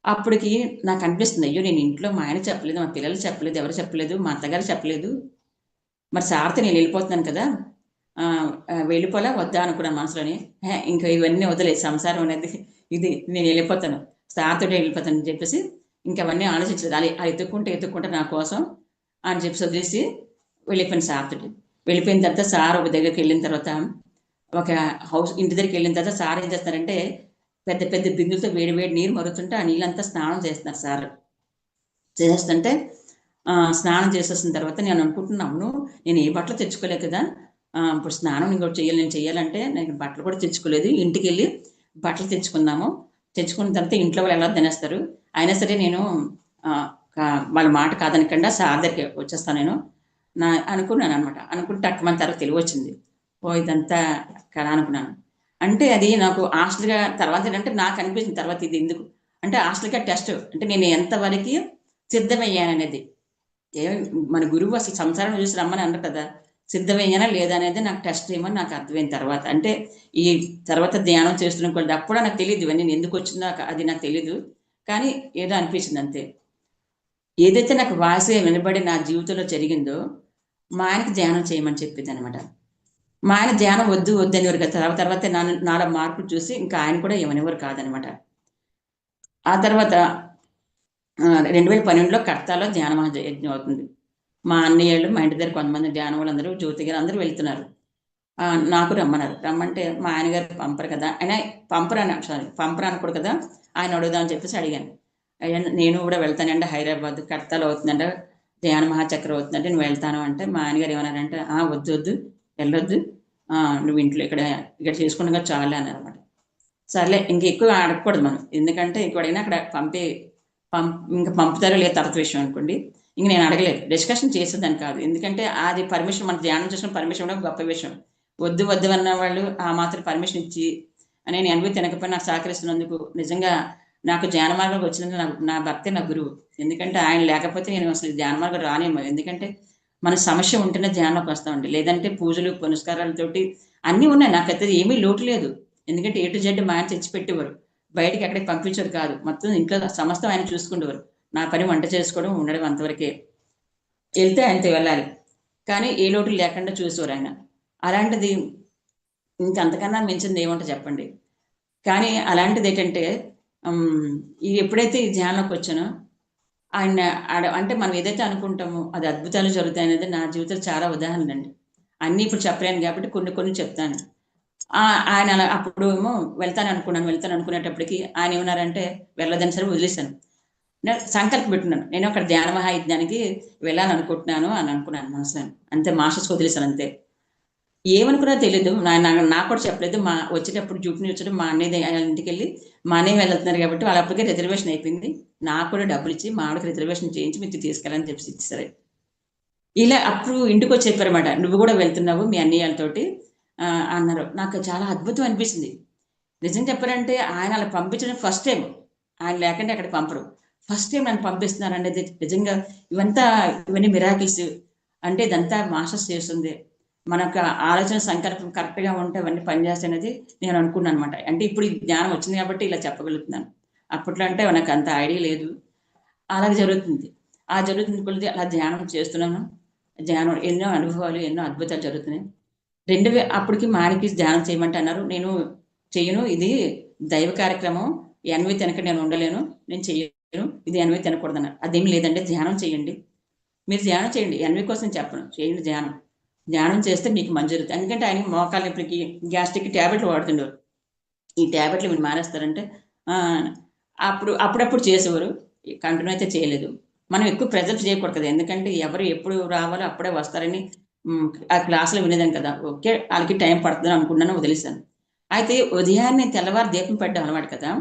అప్పటికి నాకు అనిపిస్తుంది, అయ్యో నేను ఇంట్లో మా ఆయన చెప్పలేదు, మా పిల్లలు చెప్పలేదు, ఎవరు చెప్పలేదు, మా అత్తగారు చెప్పలేదు, మరి సార్తో నేను వెళ్ళిపోతున్నాను కదా, వెళ్ళిపోలా వద్దా అనుకున్నాను మనసులోని. ఇంకా ఇవన్నీ వదిలేదు, సంసారం అనేది ఇది, నేను వెళ్ళిపోతాను, సార్తో వెళ్ళిపోతాను అని చెప్పేసి ఇంకా అవన్నీ ఆలోచించలేదు. అది ఎత్తుక్కుంటే నా కోసం అని చెప్పి వదిలేసి వెళ్ళిపోయాను సార్తో. వెళ్ళిపోయిన తర్వాత సార్ ఒక దగ్గరికి వెళ్ళిన తర్వాత, ఒక ఇంటి దగ్గరికి వెళ్ళిన తర్వాత సార్ ఏం చేస్తారంటే, పెద్ద పెద్ద బిందులతో వేడి నీరు మరుగుతుంటే ఆ నీళ్ళంతా స్నానం చేస్తున్నారు సార్. చేస్తుంటే స్నానం చేసేసిన తర్వాత నేను అనుకుంటున్నాను, నేను ఏ బట్టలు తెచ్చుకోలేదు కదా, ఇప్పుడు స్నానం ఇంకోటి నేను చేయాలంటే నేను బట్టలు కూడా తెచ్చుకోలేదు, ఇంటికి వెళ్ళి బట్టలు తెచ్చుకున్న తర్వాత ఇంట్లో వాళ్ళు ఎలా తినేస్తారు, అయినా సరే నేను వాళ్ళ మాట కాదనకుండా సార్ దగ్గరికి వచ్చేస్తాను నేను అనుకున్నాను అనమాట. అనుకుంటే అట్టమని తర్వాత తెలివి వచ్చింది, ఇదంతా కదా అనుకున్నాను. అంటే అది నాకు హాస్టల్గా తర్వాత ఏంటంటే నాకు అనిపించింది తర్వాత, ఇది ఎందుకు అంటే హాస్టల్గా టెస్ట్, అంటే నేను ఎంతవరకు సిద్ధమయ్యాననేది. మన గురువు అసలు సంసారం చూసి రమ్మని అన్నారు కదా, సిద్ధమయ్యానా లేదా అనేది నాకు టెస్ట్ ఏమని నాకు అర్థమైన తర్వాత, అంటే ఈ తర్వాత ధ్యానం చేస్తున్న కొద్ది అప్పుడు నాకు తెలియదు ఇవన్నీ ఎందుకు వచ్చిందో అది నాకు తెలీదు, కానీ ఏదో అనిపించింది అంతే. ఏదైతే నాకు వాయిస్గా వినబడి నా జీవితంలో జరిగిందో, మా ఆయనకి ధ్యానం చేయమని చెప్పింది అనమాట. మా ఆయన ధ్యానం వద్దు అనేవారు కదా, తర్వాత నాలో మార్పులు చూసి ఇంకా ఆయన కూడా ఏమనేవారు కాదనమాట. ఆ తర్వాత 2012లో కర్తాలో ధ్యాన యజ్ఞం అవుతుంది. మా అన్నయ్యలు, మా ఇంటి దగ్గర కొంతమంది ధ్యానం వాళ్ళందరూ, జ్యోతి గారు అందరూ వెళ్తున్నారు. నాకు రమ్మన్నారు. రమ్మంటే మా ఆయన గారు పంపరు కదా, ఆయన పంపరు అనకూడదు కదా, ఆయన అడుగుదామని చెప్పేసి అడిగాను. నేను కూడా వెళ్తానంటే హైదరాబాద్ కడతాలు అవుతుందంట, ధ్యాన మహాచక్రం అవుతుందంటే నువ్వు వెళ్తాను అంటే మా ఆయన గారు ఏమన్నారంటే వద్దు వద్దు వెళ్ళొద్దు, నువ్వు ఇంట్లో ఇక్కడ చేసుకున్నాగా చాలే అన్నారన్నమాట. సర్లే ఇంక ఎక్కువ అడగకూడదు మనం, ఎందుకంటే ఎక్కువ అడిగినా అక్కడ ఇంకా పంపుతారో లేదా తర్వాత విషయం అనుకోండి. ఇంక నేను అడగలేదు, డిస్కషన్ చేసేదాన్ని కాదు. ఎందుకంటే అది పర్మిషన్, మన ధ్యానం చేసిన పర్మిషన్ కూడా గొప్ప విషయం. వద్దు వద్దు అన్న వాళ్ళు ఆ మాత్రం పర్మిషన్ ఇచ్చి నేను అనుభూతి తినకపోయి నాకు సహకరిస్తున్నందుకు నిజంగా నాకు ధ్యాన మార్గంలోకి వచ్చినందుకు నా భర్తే నా గురువు. ఎందుకంటే ఆయన లేకపోతే నేను అసలు ధ్యాన మార్గం రానేమో. ఎందుకంటే మన సమస్య ఉంటేనే ధ్యానంలోకి వస్తామండి, లేదంటే పూజలు పునస్కారాలతోటి అన్నీ ఉన్నాయి, నాకైతే ఏమీ లోటు లేదు. ఎందుకంటే A to Z మా ఆయన తెచ్చి పెట్టేవారు, బయటికి ఎక్కడికి పంపించేవారు కాదు, మొత్తం ఇంట్లో సమస్తం ఆయన చూసుకునేవారు. నా పని వంట చేసుకోవడం ఉండడం అంతవరకే, వెళ్తే ఆయనతో వెళ్ళాలి, కానీ ఏ లోటు లేకుండా చూసేవారు ఆయన. అలాంటిది ఇంకంతకన్నా మించింది ఏమంటో చెప్పండి. కానీ అలాంటిది ఏంటంటే ఇది ఎప్పుడైతే ఈ ధ్యానంలోకి వచ్చానో ఆయన అంటే మనం ఏదైతే అనుకుంటామో అది అద్భుతాలు జరుగుతాయి అనేది నా జీవితంలో చాలా ఉదాహరణలండి. అన్నీ ఇప్పుడు చెప్పలేను కాబట్టి కొన్ని కొన్ని చెప్తాను. ఆయన అలా అప్పుడు ఏమో వెళ్తాను అనుకునేటప్పటికి ఆయన ఏమన్నారంటే వెళ్ళదని సరే వదిలేశాను. నేను సంకల్పం పెట్టుకున్నాను, నేను అక్కడ ధ్యాన మహాయజ్ఞానికి వెళ్ళాలనుకుంటున్నాను అని అనుకున్నాను మనసులో. అంతే, మాస్టర్స్కి వదిలేశాను అంతే. ఏమనుకున్నా తెలీదు, నాకు కూడా చెప్పలేదు. వచ్చేటప్పుడు డ్యూటీ వచ్చేటప్పుడు మా అన్నయ్య ఇంటికి వెళ్ళి మా అన్నయ్య వెళ్తున్నారు కాబట్టి వాళ్ళు అప్పటికే రిజర్వేషన్ అయిపోయింది. నాకు కూడా డబ్బులు ఇచ్చి మా ఆవిడకి రిజర్వేషన్ చేయించి మీరు తీసుకెళ్ళని చెప్పి ఇచ్చేసారు. ఇలా అప్పుడు ఇంటికి వచ్చి చెప్పారన్నమాట, నువ్వు కూడా వెళ్తున్నావు మీ అన్నయ్యలతోటి అన్నారు. నాకు చాలా అద్భుతం అనిపించింది. నిజం చెప్పారంటే ఆయన అలా పంపించడం ఫస్ట్ టైం, ఆయన లేకుండా అక్కడ పంపరు. ఫస్ట్ టైం నన్ను పంపిస్తున్నారు అనేది నిజంగా ఇవన్నీ మిరాకిల్స్. అంటే ఇదంతా మాస్టర్స్ చేస్తుంది. మనకు ఆలోచన సంకల్పం కరెక్ట్గా ఉంటే అవన్నీ పనిచేస్తాయనేది నేను అనుకున్నాను అనమాట. అంటే ఇప్పుడు ఈ జ్ఞానం వచ్చింది కాబట్టి ఇలా చెప్పగలుగుతున్నాను. అప్పట్లో అంటే నాకు అంత ఐడియా లేదు. అలాగే జరుగుతుంది. జరుగుతుంది కొద్ది అలా ధ్యానం చేస్తున్నాను. ధ్యానం ఎన్నో అనుభవాలు, ఎన్నో అద్భుతాలు జరుగుతున్నాయి. అప్పటికి మా ఆయనకి ధ్యానం చేయమంటే అన్నారు, నేను చెయ్యను, ఇది దైవ కార్యక్రమం, ఎన్వి తినక నేను ఉండలేను, నేను చెయ్యను, ఇది ఎన్వి తినకూడదు అన్నారు. అదేమి లేదంటే ధ్యానం చేయండి, మీరు ధ్యానం చేయండి, ఎన్వి కోసం చెప్పను, చేయండి ధ్యానం చేస్తే మీకు మంచి జరుగుతుంది. ఎందుకంటే ఆయన మోకాళ్ళ నొప్పికి గ్యాస్ట్రిక్ ట్యాబ్లెట్లు వాడుతుండేవారు. ఈ ట్యాబ్లెట్లు మీరు మానేస్తారంటే అప్పుడప్పుడు చేసేవారు, కంటిన్యూ అయితే చేయలేదు. మనం ఎక్కువ ప్రెజర్ చేయకూడదు కదా, ఎందుకంటే ఎవరు ఎప్పుడు రావాలో అప్పుడే వస్తారని ఆ క్లాసులో వినేదాన్ని కదా, ఓకే వాళ్ళకి టైం పడుతుందని అనుకున్నాను, వదిలేశాను. అయితే ఉదయాన్నే తెల్లవారు దీపం పెట్టడం అలవాటు కదా,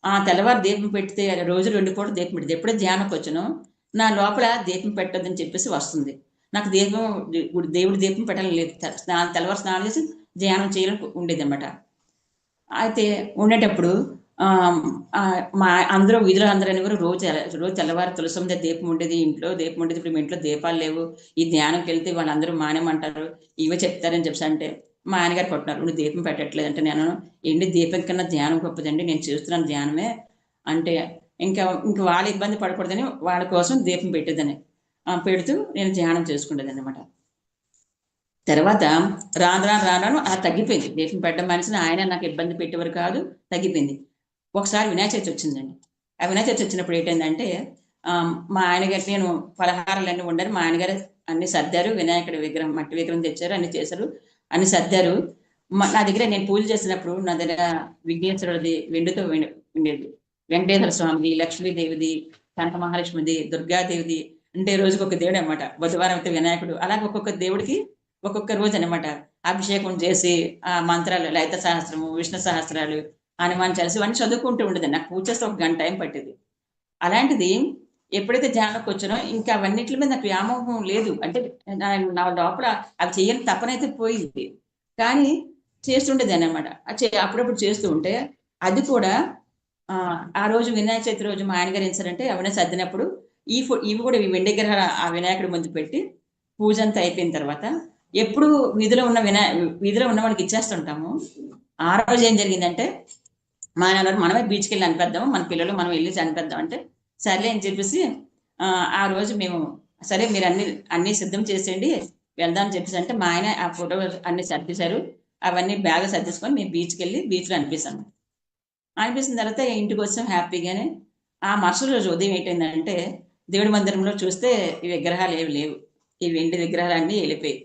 ఆ తెల్లవారు దీపం పెడితే రోజు 2 పూటలు దీపం పెడితే ఎప్పుడో ధ్యానంకి వచ్చానో నా లోపల దీపం పెట్టొద్దని చెప్పేసి వస్తుంది. నాకు దేవుడి దీపం పెట్టాలని లేదు, తెల్లవారు స్నానం చేసి ధ్యానం చేయాలని ఉండేది అనమాట. అయితే ఉండేటప్పుడు మా అందరూ వీధిలో అందరూ అనేవారు, రోజు తెల్లవారు తులసి మీద దీపం ఉండేది, ఇంట్లో దీపం ఉండేది, ఇప్పుడు మీ ఇంట్లో దీపాలు లేవు, ఈ ధ్యానంకి వెళ్తే వాళ్ళందరూ మానేమంటారు, ఇవే చెప్తారని చెప్పేసి అంటే మా ఆయనగారు కొట్టినారు, నువ్వు దీపం పెట్టట్లేదు అంటే నేను ఏంటి దీపం కన్నా ధ్యానం గొప్పదండి, నేను చేస్తున్నాను ధ్యానమే అంటే ఇంకా వాళ్ళ ఇబ్బంది పడకూడదని వాళ్ళ కోసం దీపం పెట్టేదని పెడుతూ నేను ధ్యానం చేసుకునేది అనమాట. తర్వాత రాను అలా తగ్గిపోయింది. దీపం పెట్టడం మనిషిని ఆయన నాకు ఇబ్బంది పెట్టేవారు కాదు, తగ్గిపోయింది. ఒకసారి వినాయక చవితి వచ్చిందండి. ఆ వినాయక చవితి వచ్చినప్పుడు ఏంటంటే మా ఆయనగారు, నేను పలహారాలన్నీ వండారు, మా ఆయనగారు అన్ని సర్దారు, వినాయకుడి విగ్రహం మట్టి విగ్రహం తెచ్చారు, అన్ని చేశారు, అన్ని సర్దారు. నా దగ్గర నేను పూజ చేసినప్పుడు నా దగ్గర విఘ్నేశ్వరుడిది వెండితో ఉండేది, వెంకటేశ్వర స్వామిది, లక్ష్మీదేవిది, కనక మహాలక్ష్మిది, దుర్గాదేవిది, అంటే రోజుకి ఒక దేవుడు అనమాట. బుధవారం అయితే వినాయకుడు, అలాగే ఒక్కొక్క దేవుడికి ఒక్కొక్క రోజు అనమాట అభిషేకం చేసి ఆ మంత్రాలు, లలిత సహస్రము, విష్ణు సహస్రాలు, హనుమాన్ చాలీసా ఇవన్నీ చదువుకుంటూ ఉండేది. నాకు పూజ చేస్తే 1 గంట టైం పట్టేది. అలాంటిది ఎప్పుడైతే ధ్యానంలోకి వచ్చానో ఇంకా అవన్నిటి మీద నాకు వ్యామోహం లేదు. అంటే నా లోపల అవి చేయని తపనైతే పోయింది, కానీ చేస్తుండేదాన్ని అనమాట. అప్పుడప్పుడు చేస్తూ ఉంటే అది కూడా ఆ రోజు వినాయక చవితి రోజు మా ఆయనగారు ఏం చేశారంటే అవన్నీ సర్దినప్పుడు ఇవి కూడా వెండి గ్రహాలు ఆ వినాయకుడి ముందు పెట్టి పూజ అంతా అయిపోయిన తర్వాత ఎప్పుడు వీధిలో ఉన్న వాళ్ళకి ఇచ్చేస్తుంటాము. ఆ రోజు ఏం జరిగిందంటే మా ఆయన మనమే బీచ్కి వెళ్ళి అనిపిద్దాము, మన పిల్లలు మనం వెళ్ళి అనిపిద్దాం అంటే సర్లే అని చెప్పేసి ఆ రోజు మేము సరే మీరు అన్ని సిద్ధం చేసేయండి వెళ్దాం అని చెప్పేసి అంటే మా ఆయన ఆ ఫోటో అన్ని సర్దేశారు, అవన్నీ బ్యాగ్ సర్దేసుకొని మేము బీచ్కి వెళ్ళి బీచ్లో అనిపిస్తాను. అనిపించిన తర్వాత ఇంటికి వచ్చాం హ్యాపీగానే. ఆ మరుసటి రోజు ఉదయం ఏంటంటే దేవుడి మందిరంలో చూస్తే ఈ విగ్రహాలు ఏవి లేవు, ఈ వెండి విగ్రహాలు అన్నీ వెళ్ళిపోయాయి.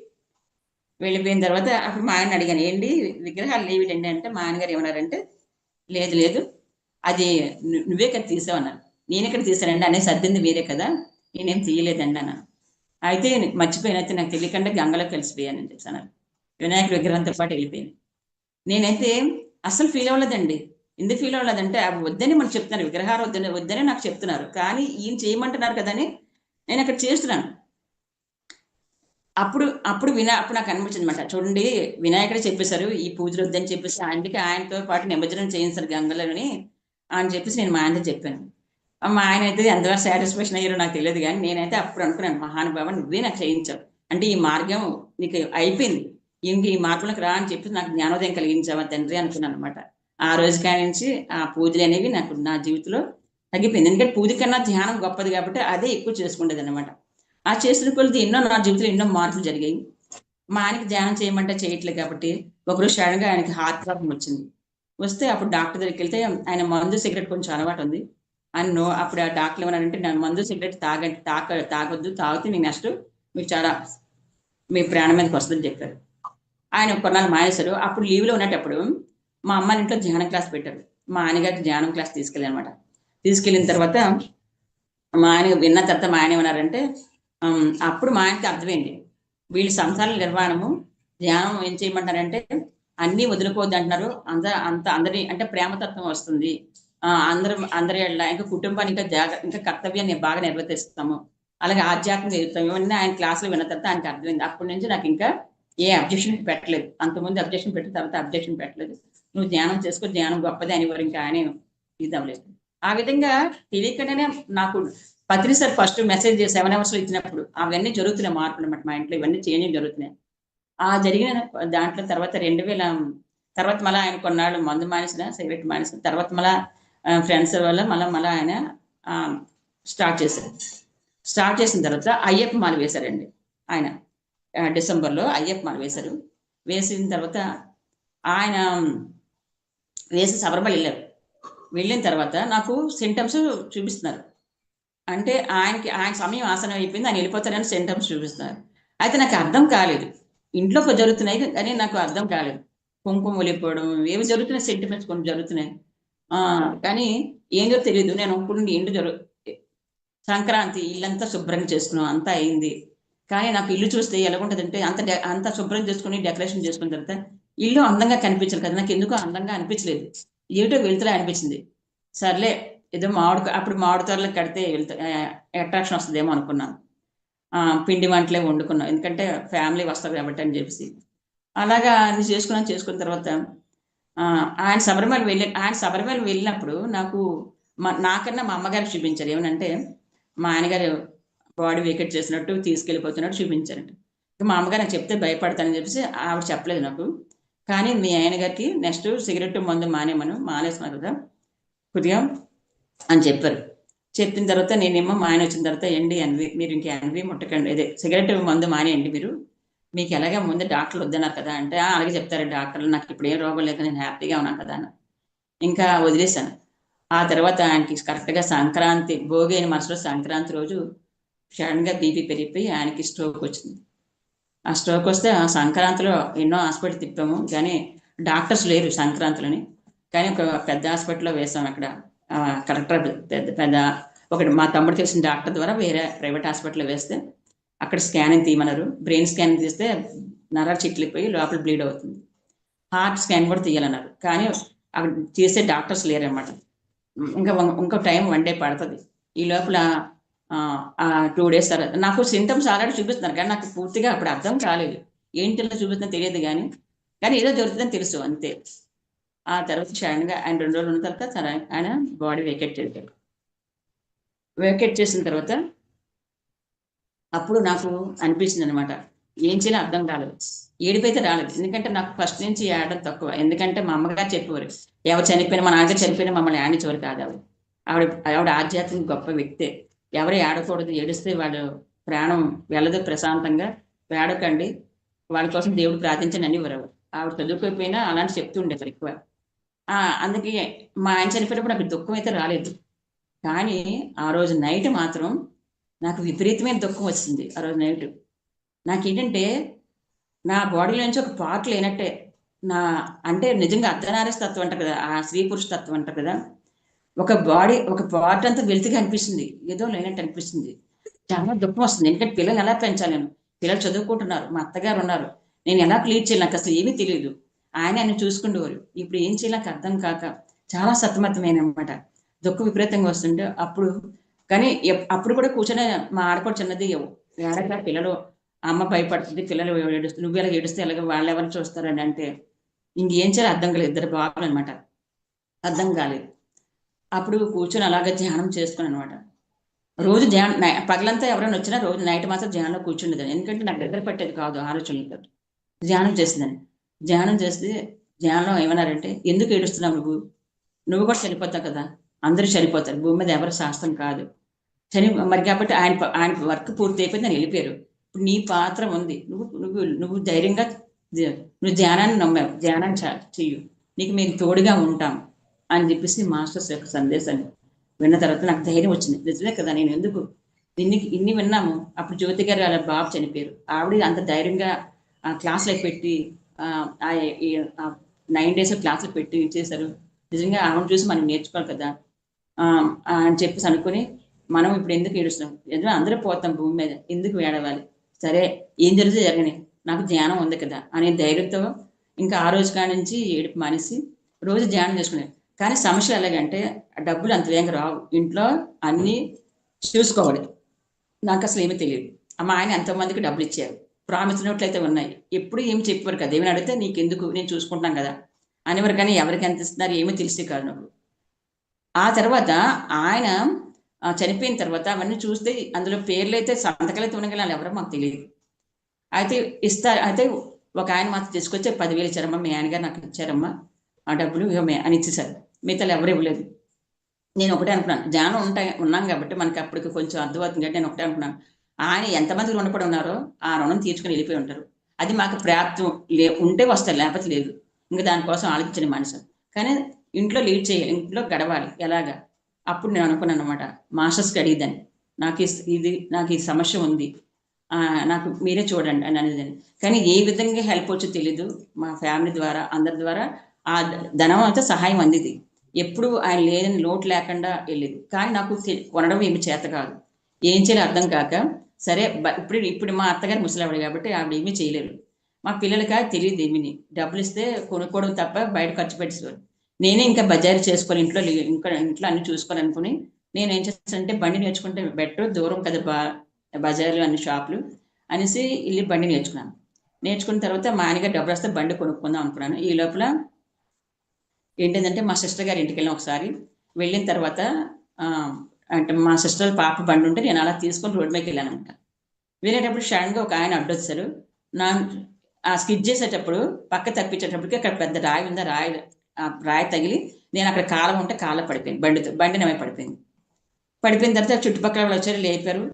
వెళ్ళిపోయిన తర్వాత అప్పుడు మా ఆయన అడిగాను, ఏంటి విగ్రహాలు లేవిటండి అంటే, మా ఆయనగారు ఏమన్నారంటే, లేదు లేదు, అది నువ్వే కదా తీసావు అన్నారు. నేను ఎక్కడ తీసానండి, అనే సర్దింది మీరే కదా, నేనేం తీయలేదండి అన్నాను. అయితే మర్చిపోయిన, అయితే నాకు తెలియకుండా గంగలో కలిసిపోయానని చెప్పి అన్నారు. వినాయకుడి విగ్రహంతో పాటు వెళ్ళిపోయింది. నేనైతే అస్సలు ఫీల్ అవ్వలేదండి. ఎందుకు ఫీల్ అవ్వలేదంటే, అవి వద్దని మనకు చెప్తున్నారు, విగ్రహాలు వద్దని నాకు చెప్తున్నారు, కానీ ఈయన చేయమంటున్నారు కదని నేను అక్కడ చేస్తున్నాను. అప్పుడు అప్పుడు అప్పుడు నాకు అనిపించింది అనమాట, చూడండి వినాయకుడే చెప్పేశారు ఈ పూజలు వద్దని చెప్పేసి, ఆయనతో పాటు నిమజ్జనం చేయించారు గంగలని అని చెప్పేసి నేను మా ఆయనతో చెప్పాను. మా ఆయన అయితే ఎంతవరకు సాటిస్ఫాక్షన్ అయ్యారో నాకు తెలియదు, కానీ నేనైతే అప్పుడు అనుకున్నాను, మహానుభావ నువ్వే నాకు చేయించావు, అంటే ఈ మార్గం నీకు అయిపోయింది, ఇంక ఈ మార్గంలోకి రా అని చెప్పి నాకు జ్ఞానోదయం కలిగించావా తండ్రి అనుకున్నాను అనమాట. ఆ రోజు కాడి నుంచి ఆ పూజలు అనేవి నాకు నా జీవితంలో తగ్గిపోయింది. ఎందుకంటే పూజ కన్నా ధ్యానం గొప్పది కాబట్టి అదే ఎక్కువ చేసుకునేది అనమాట. ఆ చేసిన కొలది ఎన్నో నా జీవితంలో ఎన్నో మార్పులు జరిగాయి. మా ఆయనకి ధ్యానం చేయమంటే చేయట్లేదు కాబట్టి ఒకరోజు సడన్గా ఆయనకి హార్ట్ ప్రాబ్లం వచ్చింది. వస్తే అప్పుడు డాక్టర్ దగ్గరికి వెళ్తే, ఆయన మందు సిగరెట్ కొంచెం అలవాటు ఉంది అని అప్పుడు ఆ డాక్టర్ ఏమన్నారంటే, నా మందు సిగరెట్ తాగొద్దు, తాగితే మీకు నెక్స్ట్ మీకు చాలా మీ ప్రాణం మీదకి వస్తుందని చెప్పారు. ఆయన కొన్నాళ్ళు మానేశారు. అప్పుడు లీవ్లో ఉన్నప్పుడు మా అమ్మ ఇంట్లో ధ్యానం క్లాస్ పెట్టారు. మా ఆయనగారికి ధ్యానం క్లాస్ తీసుకెళ్ళి అనమాట. తీసుకెళ్ళిన తర్వాత మా ఆయన విన్న తర్వాత మా ఆయన ఏమన్నారంటే, అప్పుడు మా ఆయనకి అర్థమైంది, వీళ్ళు సంసార నిర్మాణము ధ్యానం ఏం చేయమంటారంటే, అన్నీ వదులుకోవద్దు అంటున్నారు, అందరి అంటే ప్రేమతత్వం వస్తుంది, అందరి ఇంకా కుటుంబాన్ని ఇంకా కర్తవ్యాన్ని బాగా నిర్వర్తిస్తాము, అలాగే ఆధ్యాత్మిక ఎదుగుతాం, ఇవన్నీ ఆయన క్లాసులు విన్న తర్వాత ఆయనకి అర్థమైంది. అప్పటి నుంచి నాకు ఇంకా ఏ అబ్జెక్షన్ పెట్టలేదు. అంతకుముందు అబ్జెక్షన్ పెట్టిన తర్వాత అబ్జెక్షన్ పెట్టలేదు. నువ్వు ధ్యానం చేసుకో, ధ్యానం గొప్పది అని వారు ఇంకా ఆయన ఇది అవ్వలేదు. ఆ విధంగా తెలియకుండానే నాకు పత్రిసారి ఫస్ట్ మెసేజ్ 7 hours లో ఇచ్చినప్పుడు అవన్నీ జరుగుతున్నాయి, మార్పులు అనమాట. మా ఇంట్లో ఇవన్నీ చేంజ్ జరుగుతున్నాయి. ఆ జరిగిన దాంట్లో తర్వాత 2000 తర్వాత మళ్ళీ ఆయన కొన్నాళ్ళు మందు మానేసిన, సిగరెట్ మానేసిన తర్వాత మళ్ళీ ఫ్రెండ్స్ వల్ల మళ్ళీ ఆయన స్టార్ట్ చేశారు. స్టార్ట్ చేసిన తర్వాత అయ్యప్ప మాల వేశారండి ఆయన. డిసెంబర్లో అయ్యప్ప మాల వేశారు. వేసిన తర్వాత ఆయన వేసి శబరిమల వెళ్ళారు. వెళ్ళిన తర్వాత నాకు సింటమ్స్ చూపిస్తున్నారు. అంటే ఆయన సమయం ఆసనం అయిపోయింది, ఆయన వెళ్ళిపోతారని సింటమ్స్ చూపిస్తున్నారు. అయితే నాకు అర్థం కాలేదు, ఇంట్లో జరుగుతున్నాయి కానీ నాకు అర్థం కాలేదు. కుంకుమ వెళ్ళిపోవడం ఏవి జరుగుతున్నాయి, సెంటిమెంట్స్ కొన్ని జరుగుతున్నాయి, కానీ ఏంటో తెలియదు. నేను ఇప్పుడు ఇంటి సంక్రాంతి ఇల్లంతా శుభ్రం చేసుకున్నాం, అంతా అయింది. కానీ నాకు ఇల్లు చూస్తే ఎలాగుంటుందంటే, అంత శుభ్రం చేసుకుని డెకరేషన్ చేసుకున్న తర్వాత ఇల్లు అందంగా కనిపించదు కదా, నాకు ఎందుకో అందంగా అనిపించలేదు, ఏమిటో వెళ్తులే అనిపించింది. సర్లే ఏదో అప్పుడు మామిడి తోరలు కడితే అట్రాక్షన్ వస్తుందేమో అనుకున్నాను. పిండి వంటలే వండుకున్నాం, ఎందుకంటే ఫ్యామిలీ వస్తారు కాబట్టి అని చెప్పేసి. అలాగా అన్ని చేసుకున్న తర్వాత ఆయన శబరిమల వెళ్ళినప్పుడు నాకన్నా మా అమ్మగారికి చూపించారు. ఏమనంటే, మా ఆయనగారు బాడీ వేకెట్ చేసినట్టు తీసుకెళ్ళిపోతున్నట్టు చూపించారంట. మా అమ్మగారు నాకు చెప్తే భయపడతానని చెప్పేసి ఆవిడ చెప్పలేదు నాకు. కానీ మీ ఆయన గారికి నెక్స్ట్ సిగరెట్ మందు మానేస్తున్నారు కదా కొద్దిగా అని చెప్పారు. చెప్పిన తర్వాత నేనేమో మా ఆయన వచ్చిన తర్వాత, మీరు ఇంక ఎన్వి ముట్టకండి, అదే సిగరెట్ మందు మానేయండి మీరు, మీకు ఎలాగే ముందు డాక్టర్లు వద్దన్నారు కదా అంటే, అలాగే చెప్తారు డాక్టర్లు, నాకు ఇప్పుడు ఏం రోగం లేదు, నేను హ్యాపీగా ఉన్నాను కదా అని ఇంకా వదిలేశాను. ఆ తర్వాత ఆయనకి కరెక్ట్గా సంక్రాంతి భోగి అయిన మరుసటి సంక్రాంతి రోజు సడన్గా బీపీ పెరిగిపోయి ఆయనకి స్ట్రోక్ వచ్చింది. ఆ స్ట్రోక్ వస్తే ఆ సంక్రాంతిలో ఎన్నో హాస్పిటల్ తిప్పాము, కానీ డాక్టర్స్ లేరు సంక్రాంతిలోని. కానీ ఒక పెద్ద హాస్పిటల్లో వేసాం. అక్కడ కరెక్టర్ పెద్ద ఒకటి మా తమ్ముడు తెలిసిన డాక్టర్ ద్వారా వేరే ప్రైవేట్ హాస్పిటల్లో వేస్తే అక్కడ స్కానింగ్ తీయమన్నారు. బ్రెయిన్ స్కానింగ్ తీస్తే నరాలు చిట్లిపోయి లోపల బ్లీడ్ అవుతుంది. హార్ట్ స్కాన్ కూడా తీయాలన్నారు, కానీ అక్కడ చేసే డాక్టర్స్ లేరన్నమాట. ఇంకో టైం 1 day పడుతుంది. ఈ లోపల 2 days తర్వాత నాకు సింటమ్స్ ఆల్రెడీ చూపిస్తున్నారు, కానీ నాకు పూర్తిగా అప్పుడు అర్థం కాలేదు, ఏంటిలో చూపిస్తుందో తెలియదు, కానీ ఏదో జరుగుతుందని తెలుసు అంతే. ఆ తర్వాత సడన్గా ఆయన 2 రోజులు ఉన్న తర్వాత ఆయన బాడీ వేకెట్ చేశారు. వేకెట్ చేసిన తర్వాత అప్పుడు నాకు అనిపించింది అనమాట, ఏం చేయాలో అర్థం కాలేదు. ఏడిపోయితే రాలేదు, ఎందుకంటే నాకు ఫస్ట్ నుంచి ఏడడం తక్కువ. ఎందుకంటే మా అమ్మగారు చెప్పేవారు, ఎవరు చనిపోయినా, మా నాన్నగారు చనిపోయినా మమ్మల్ని ఏడించేవారు కాదు. ఆవిడ ఆధ్యాత్మిక గొప్ప వ్యక్తే. ఎవరు ఏడకూడదు, ఏడిస్తే వాళ్ళు ప్రాణం వెళ్ళదు, ప్రశాంతంగా ఏడకండి, వాళ్ళ కోసం దేవుడు ప్రార్థించండి అని ఇవ్వరు. ఆవిడ చదువుకోకపోయినా అలాంటి చెప్తూ ఉండేవారు ఎక్కువ. అందుకే మా ఆయన చనిపోయినప్పుడు నాకు దుఃఖం అయితే రాలేదు, కానీ ఆ రోజు నైట్ మాత్రం నాకు విపరీతమైన దుఃఖం వచ్చింది. ఆ రోజు నైట్ నాకేంటంటే, నా బాడీలో నుంచి ఒక పార్ట్ లేనట్టే. నా అంటే నిజంగా అర్ధనారీస్ తత్వం అంటారు కదా, ఆ స్త్రీ పురుష తత్వం అంటారు కదా, ఒక బాడీ ఒక పార్ట్ అంతా వెలితిగా అనిపిస్తుంది, ఏదో లేనట్టు అనిపిస్తుంది. చాలా దుఃఖం వస్తుంది. ఎందుకంటే పిల్లల్ని ఎలా పెంచాలి నేను? పిల్లలు చదువుకుంటున్నారు, మా అత్తగారు ఉన్నారు, నేను ఎలా క్లీన్ చేయాలి? నాకు అసలు ఏమీ తెలియదు. ఆయన ఆయన చూసుకునేవారు. ఇప్పుడు ఏం చేయాలి నాకు అర్థం కాక చాలా సతమతమైనమాట. దుఃఖం విపరీతంగా వస్తుంటే అప్పుడు, కానీ అప్పుడు కూడా కూర్చొని మా ఆడపడు చిన్నది ఏడక పిల్లలు, అమ్మ భయపడుతుంది, పిల్లలు ఏడుస్తుంది, నువ్వు ఇలా ఏడుస్తే ఎలాగ, వాళ్ళు ఎవరు చూస్తారని అంటే ఇంకేం చేయాలి అర్థం కాలేదు. ఇద్దరు బాబులు అనమాట, అర్థం కాలేదు. అప్పుడు కూర్చొని అలాగే ధ్యానం చేసుకుని అనమాట. రోజు ధ్యానం పగలంతా ఎవరైనా వచ్చినా రోజు నైట్ మాత్రం ధ్యానంలో కూర్చుండేదాన్ని. ఎందుకంటే నాకు నిద్ర పట్టేది కాదు ఆలోచనలతో. ధ్యానం చేసేదాన్ని. ధ్యానం చేస్తే ధ్యానంలో ఏమన్నారంటే, ఎందుకు ఏడుస్తున్నావు నువ్వు? నువ్వు కూడా చనిపోతావు కదా, అందరూ చనిపోతారు, భూమి మీద ఎవరు శాస్త్రం కాదు మరి కాబట్టి ఆయన వర్క్ పూర్తి అయిపోయింది, నేను వెళ్ళిపోయారు. ఇప్పుడు నీ పాత్ర ఉంది, నువ్వు నువ్వు నువ్వు ధైర్యంగా నువ్వు ధ్యానాన్ని నమ్మావు, ధ్యానాన్ని చెయ్యు, నీకు మేము తోడుగా ఉంటాం అని చెప్పేసి మాస్టర్స్ యొక్క సందేశాన్ని విన్న తర్వాత నాకు ధైర్యం వచ్చింది. నిజమే కదా, నేను ఎందుకు ఇన్ని విన్నాము. అప్పుడు జ్యోతి గారు వాళ్ళ బాబు చనిపోయారు, ఆవిడ అంత ధైర్యంగా క్లాసులకు పెట్టి 9 days క్లాసులు పెట్టి ఇచ్చేశారు. నిజంగా ఆవిడ చూసి మనం నేర్చుకోవాలి కదా అని చెప్పేసి అనుకుని, మనం ఇప్పుడు ఎందుకు ఏడుస్తున్నాం, ఎందుకంటే అందరూ పోతాం భూమి మీద, ఎందుకు ఏడవాలి, సరే ఏం జరిగితే జరగని, నాకు ధ్యానం ఉంది కదా అనే ధైర్యంతో ఇంకా ఆ రోజు కాడి నుంచి ఏడుపు మానేసి రోజు ధ్యానం చేసుకునేది. కానీ సమస్య ఎలాగంటే డబ్బులు అంత వేగంగా రావు, ఇంట్లో అన్నీ చూసుకోవాలి. నాకు అసలు ఏమీ తెలియదు. మా ఆయన ఎంతోమందికి డబ్బులు ఇచ్చారు, ప్రామిస్ నోట్లు అయితే ఉన్నాయి, ఎప్పుడు ఏమి చెప్పారు కదా, ఏమైనా అడిగితే నీకు ఎందుకు, నేను చూసుకుంటాం కదా అనేవారు. కానీ ఎవరికి ఎంత ఇస్తున్నారు ఏమీ తెలిసి కాదు నాకు. ఆ తర్వాత ఆయన చనిపోయిన తర్వాత అవన్నీ చూస్తే అందులో పేర్లు అయితే సంతకాలు అయితే ఉన్నాయి, ఎవరో మాకు తెలియదు. అయితే అయితే ఒక ఆయన మాత్రం తీసుకొచ్చి 10,000 ఇచ్చారమ్మా, మీ ఆయన గారు నాకు ఇచ్చారమ్మా ఆ డబ్బులు అని ఇచ్చేసారు. మిగతా ఎవరు ఇవ్వలేదు. నేను ఒకటే అనుకున్నాను, ధ్యానం ఉన్నాం కాబట్టి మనకి అప్పటికి కొంచెం అర్థమవుతుంది కాబట్టి నేను ఒకటే అనుకున్నాను, ఆయన ఎంతమంది రుణపడి ఉన్నారో ఆ రుణం తీర్చుకొని వెళ్ళిపోయి ఉంటారు. అది మాకు ప్రాప్తం ఉంటే వస్తారు, లేకపోతే లేదు. ఇంకా దానికోసం ఆలోచించిన మనిషి. కానీ ఇంట్లో లీడ్ చేయాలి, ఇంట్లో గడవాలి ఎలాగా. అప్పుడు నేను అనుకున్నాను అనమాట, మాస్టర్స్కి అడిగిదాన్ని, నాకు ఈ సమస్య ఉంది, నాకు మీరే చూడండి అని అనేదాన్ని. కానీ ఏ విధంగా హెల్ప్ వచ్చో తెలీదు, మా ఫ్యామిలీ ద్వారా అందరి ద్వారా ఆ ధనం అంతా సహాయం అందిది. ఎప్పుడు ఆయన లేని లోటు లేకుండా వెళ్ళేది. కానీ నాకు కొనడం ఏమి చేత కాదు, ఏం చేయాలి అర్థం కాక, సరే ఇప్పుడు మా అత్తగారు ముసలావిడ కాబట్టి ఆవిడ ఏమీ చేయలేరు. మా పిల్లలకి తెలియదు ఏమిని, డబ్బులు ఇస్తే కొనుక్కోవడం తప్ప బయట ఖర్చు పెట్టేవారు. నేనే ఇంకా బజారు చేసుకొని ఇంట్లో అన్ని చూసుకోవాలి అనుకుని నేను ఏం చేస్తానంటే, బండి నేర్చుకుంటే బెటర్, దూరం కదా బజార్లు అన్ని షాపులు అనేసి వెళ్ళి బండి నేర్చుకున్నాను. నేర్చుకున్న తర్వాత మా ఆయనగారు డబ్బులు వస్తే బండి కొనుక్కుందాం అనుకున్నాను. ఈ లోపల ఏంటంటే మా సిస్టర్ గారి ఇంటికి వెళ్ళిన ఒకసారి, వెళ్ళిన తర్వాత అంటే మా సిస్టర్ పాప బండి ఉంటే నేను అలా తీసుకొని రోడ్డు మీదకి వెళ్ళాను అనమాట. వెళ్ళేటప్పుడు సడన్గా ఒక ఆయన అడ్డొచ్చారు. నా స్కిడ్ చేసేటప్పుడు పక్క తప్పించేటప్పటికి అక్కడ పెద్ద రాయి ఉందా, రాయి తగిలి నేను అక్కడ కాలం ఉంటే కాళ్ళ పడిపోయింది, బండి నమ్మే పడిపోయింది. పడిపోయిన తర్వాత చుట్టుపక్కల వాళ్ళు వచ్చారు, లేపారు,